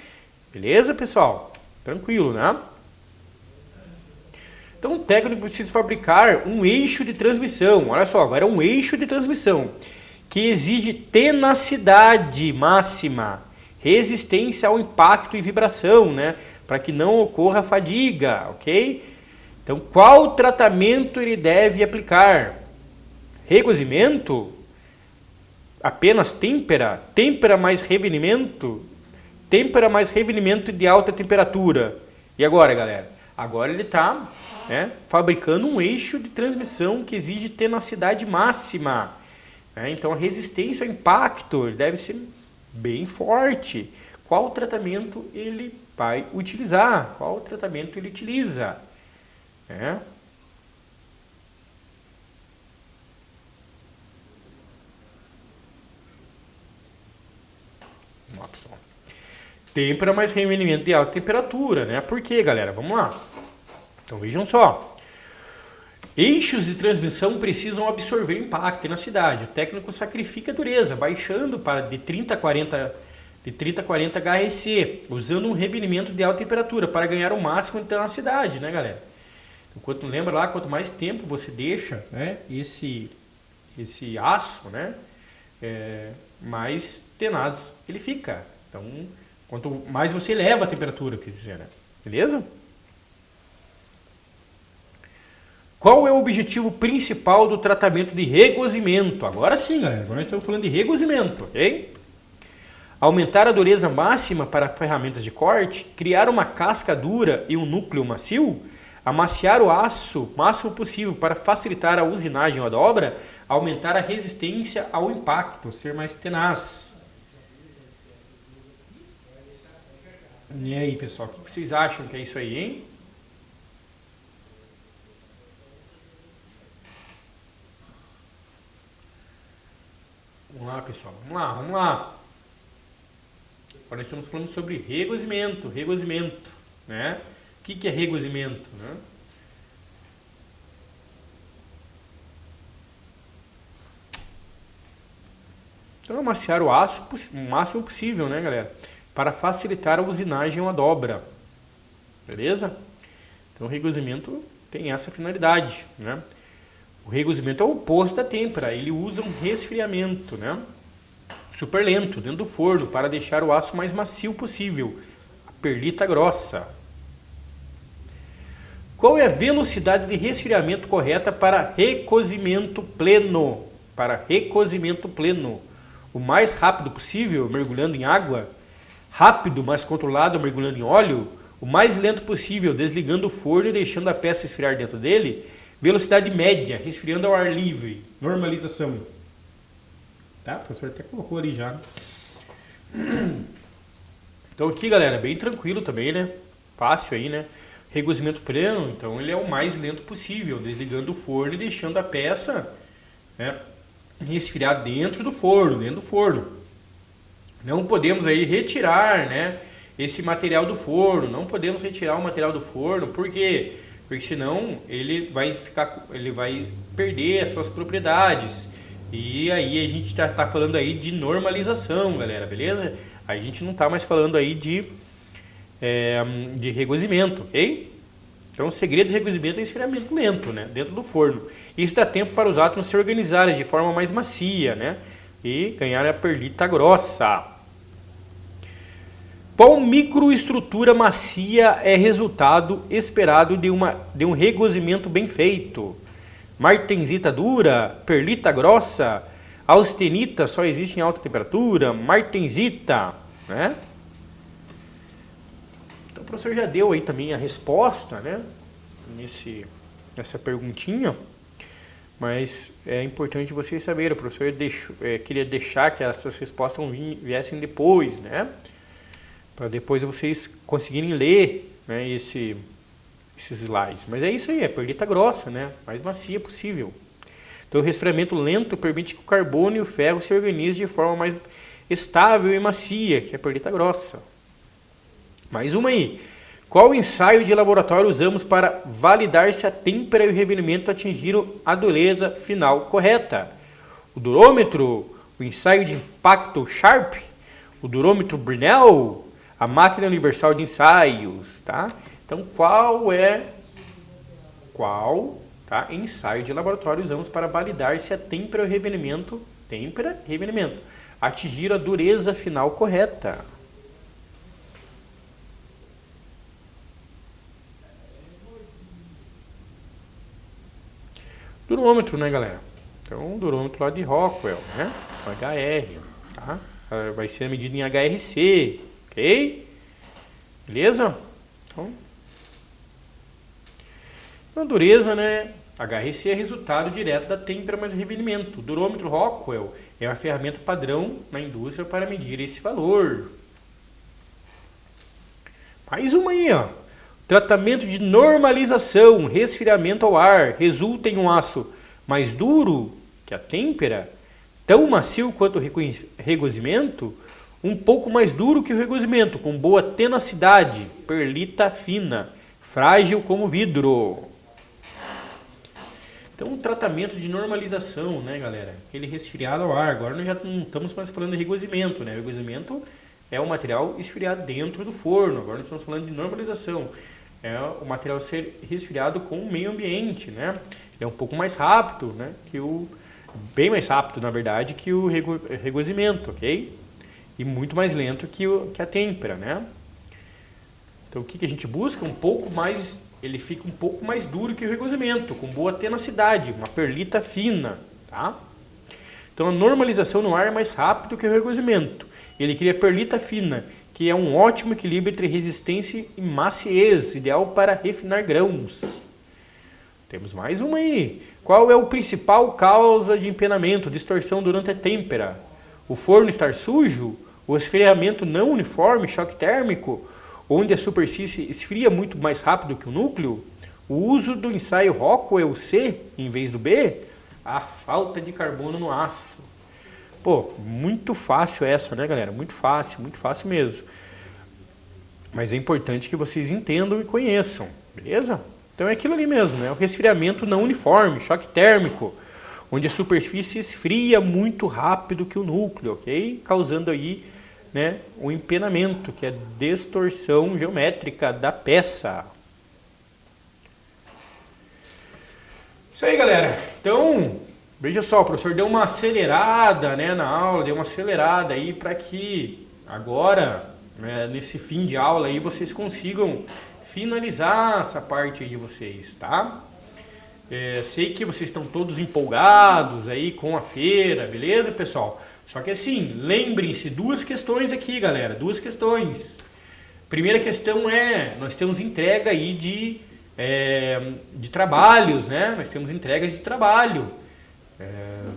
A: Beleza, pessoal? Tranquilo, né? Então, o técnico precisa fabricar um eixo de transmissão. Olha só, agora é um eixo de transmissão que exige tenacidade máxima, resistência ao impacto e vibração, né? Para que não ocorra fadiga, ok? Então, qual tratamento ele deve aplicar? Regozimento? Apenas têmpera? Têmpera mais revenimento? Têmpera mais revenimento de alta temperatura? E agora, galera? Agora ele está fabricando um eixo de transmissão que exige tenacidade máxima. Então, a resistência ao impacto deve ser bem forte. Qual tratamento ele vai utilizar? Qual tratamento ele utiliza? Vamos lá, pessoal. Têmpera mais revenimento de alta temperatura, né? Por quê, galera? Vamos lá. Então, vejam só. Eixos de transmissão precisam absorver impacto na cidade. O técnico sacrifica a dureza, baixando para de 30 a 40 HRC, usando um revenimento de alta temperatura para ganhar o máximo de tenacidade, né, galera? Então, lembra lá, quanto mais tempo você deixa, né, esse aço, né, mais tenaz ele fica. Então, quanto mais você eleva a temperatura, quer dizer, né? Beleza? Qual é o objetivo principal do tratamento de regozimento? Agora sim, galera. Agora nós estamos falando de regozimento, ok? Aumentar a dureza máxima para ferramentas de corte, criar uma casca dura e um núcleo macio, amaciar o aço o máximo possível para facilitar a usinagem ou a dobra, aumentar a resistência ao impacto, ser mais tenaz. E aí, pessoal, o que vocês acham que é isso aí, hein? Vamos lá, pessoal. Vamos lá. Agora estamos falando sobre regozimento, né? O que é regozimento, né? Então, amaciar o aço o máximo possível, né, galera? Para facilitar a usinagem ou a dobra. Beleza? Então, o regozimento tem essa finalidade, né? O regozimento é o oposto da têmpera. Ele usa um resfriamento, né, super lento dentro do forno para deixar o aço mais macio possível. A perlita grossa. Qual é a velocidade de resfriamento correta para recozimento pleno? Para recozimento pleno. O mais rápido possível, mergulhando em água. Rápido, mas controlado, mergulhando em óleo. O mais lento possível, desligando o forno e deixando a peça esfriar dentro dele. Velocidade média, resfriando ao ar livre. Normalização. Tá? O professor até colocou ali já. Então aqui, galera, bem tranquilo também, né? Fácil aí, né? Regozimento pleno, então ele é o mais lento possível, desligando o forno e deixando a peça, né, resfriar dentro do forno, Não podemos aí retirar, né, esse material do forno, não podemos retirar o material do forno, por quê? Porque senão ele vai perder as suas propriedades. E aí a gente tá falando aí de normalização, galera, beleza? Aí a gente não tá mais falando aí de regozimento, ok? Então o segredo do regozimento é esfriamento lento, né, dentro do forno. Isso dá tempo para os átomos se organizarem de forma mais macia, né, e ganhar a perlita grossa. Qual microestrutura macia é resultado esperado de um regozimento bem feito? Martensita dura, perlita grossa, austenita só existe em alta temperatura, martensita, né? Então o professor já deu aí também a resposta, né, nessa perguntinha, mas é importante vocês saberem, o professor queria deixar que essas respostas viessem depois, né, para depois vocês conseguirem ler, né, esses slides. Mas é isso aí, é perlita grossa, né, mais macia possível. Então o resfriamento lento permite que o carbono e o ferro se organizem de forma mais estável e macia, que é a perlita grossa. Mais uma aí. Qual ensaio de laboratório usamos para validar se a têmpera e o revestimento atingiram a dureza final correta? O durômetro, o ensaio de impacto Sharp, o durômetro Brinell, a máquina universal de ensaios, tá? Então, qual ensaio de laboratório usamos para validar se a têmpera e o revestimento atingiram a dureza final correta? Durômetro, né, galera? Então, durômetro lá de Rockwell, né? O HR, tá? Vai ser a medida em HRC, ok? Beleza? Então, a dureza, né? HRC é resultado direto da têmpera mais revestimento. O durômetro Rockwell é uma ferramenta padrão na indústria para medir esse valor. Mais uma aí, ó. Tratamento de normalização, resfriamento ao ar, resulta em um aço mais duro que a têmpera, tão macio quanto o regozimento, um pouco mais duro que o regozimento, com boa tenacidade, perlita fina, frágil como vidro. Então, um tratamento de normalização, né, galera? Aquele resfriado ao ar. Agora nós já não estamos mais falando de regozimento, né? O regozimento é o material esfriado dentro do forno. Agora nós estamos falando de normalização. É o material ser resfriado com o meio ambiente, né? Ele é um pouco mais rápido, né? Bem mais rápido, na verdade, que o regozimento, ok? E muito mais lento que a têmpera, né? Então, o que a gente busca? Ele fica um pouco mais duro que o regozimento, com boa tenacidade, uma perlita fina, tá? Então, a normalização no ar é mais rápido que o regozimento. Ele cria perlita fina, que é um ótimo equilíbrio entre resistência e maciez, ideal para refinar grãos. Temos mais uma aí. Qual é o principal causa de empenamento, distorção durante a têmpera? O forno estar sujo? O esfriamento não uniforme, choque térmico, onde a superfície esfria muito mais rápido que o núcleo? O uso do ensaio Rockwell C em vez do B? A falta de carbono no aço. Pô, muito fácil essa, né, galera? Muito fácil mesmo. Mas é importante que vocês entendam e conheçam, beleza? Então é aquilo ali mesmo, né? O resfriamento não uniforme, choque térmico, onde a superfície esfria muito rápido que o núcleo, ok? Causando aí, né, o empenamento, que é distorção geométrica da peça. Isso aí, galera. Então, veja só, o professor deu uma acelerada, né, na aula, deu uma acelerada aí para que agora, né, nesse fim de aula aí, vocês consigam finalizar essa parte aí de vocês, tá? Sei que vocês estão todos empolgados aí com a feira, beleza, pessoal? Só que assim, lembrem-se, duas questões aqui, galera, duas questões. Primeira questão nós temos entrega aí de trabalhos, né? Nós temos entregas de trabalho.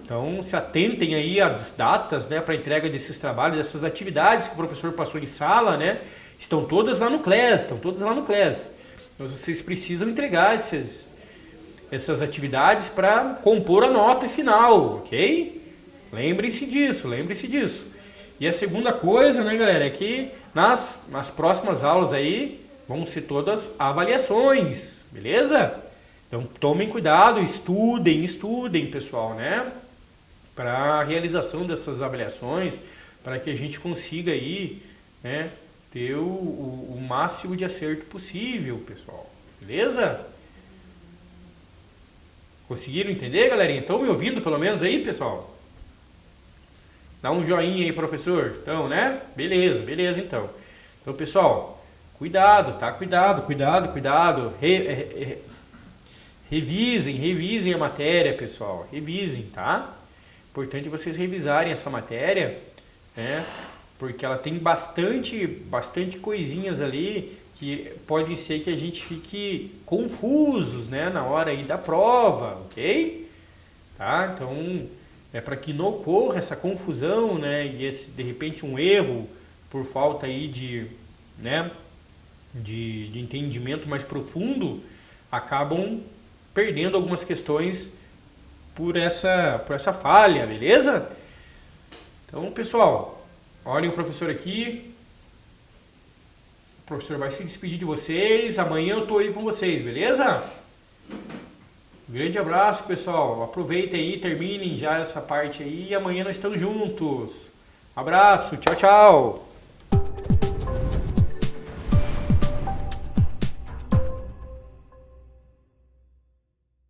A: Então, se atentem aí às datas, né, para entrega desses trabalhos, dessas atividades que o professor passou em sala, né? Estão todas lá no CLES, estão todas lá no CLES. Então, vocês precisam entregar essas atividades para compor a nota final, ok? Lembrem-se disso, lembrem-se disso. E a segunda coisa, né, galera, é que nas próximas aulas aí vão ser todas avaliações, beleza? Então tomem cuidado, estudem, pessoal, né? Para a realização dessas avaliações, para que a gente consiga aí, né, ter o máximo de acerto possível, pessoal. Beleza? Conseguiram entender, galerinha? Estão me ouvindo pelo menos aí, pessoal? Dá um joinha aí, professor. Então, né? Beleza, então. Então, pessoal, cuidado, tá? Cuidado. Revisem a matéria, pessoal. Revisem, tá? Importante vocês revisarem essa matéria, né? Porque ela tem bastante coisinhas ali que podem ser que a gente fique confusos, né? Na hora aí da prova, ok? Tá? Então, é para que não ocorra essa confusão, né? E de repente um erro por falta aí de entendimento mais profundo, acabam perdendo algumas questões por essa falha, beleza? Então, pessoal, olhem o professor aqui. O professor vai se despedir de vocês. Amanhã eu tô aí com vocês, beleza? Um grande abraço, pessoal. Aproveitem aí, terminem já essa parte aí e amanhã nós estamos juntos. Abraço, tchau, tchau.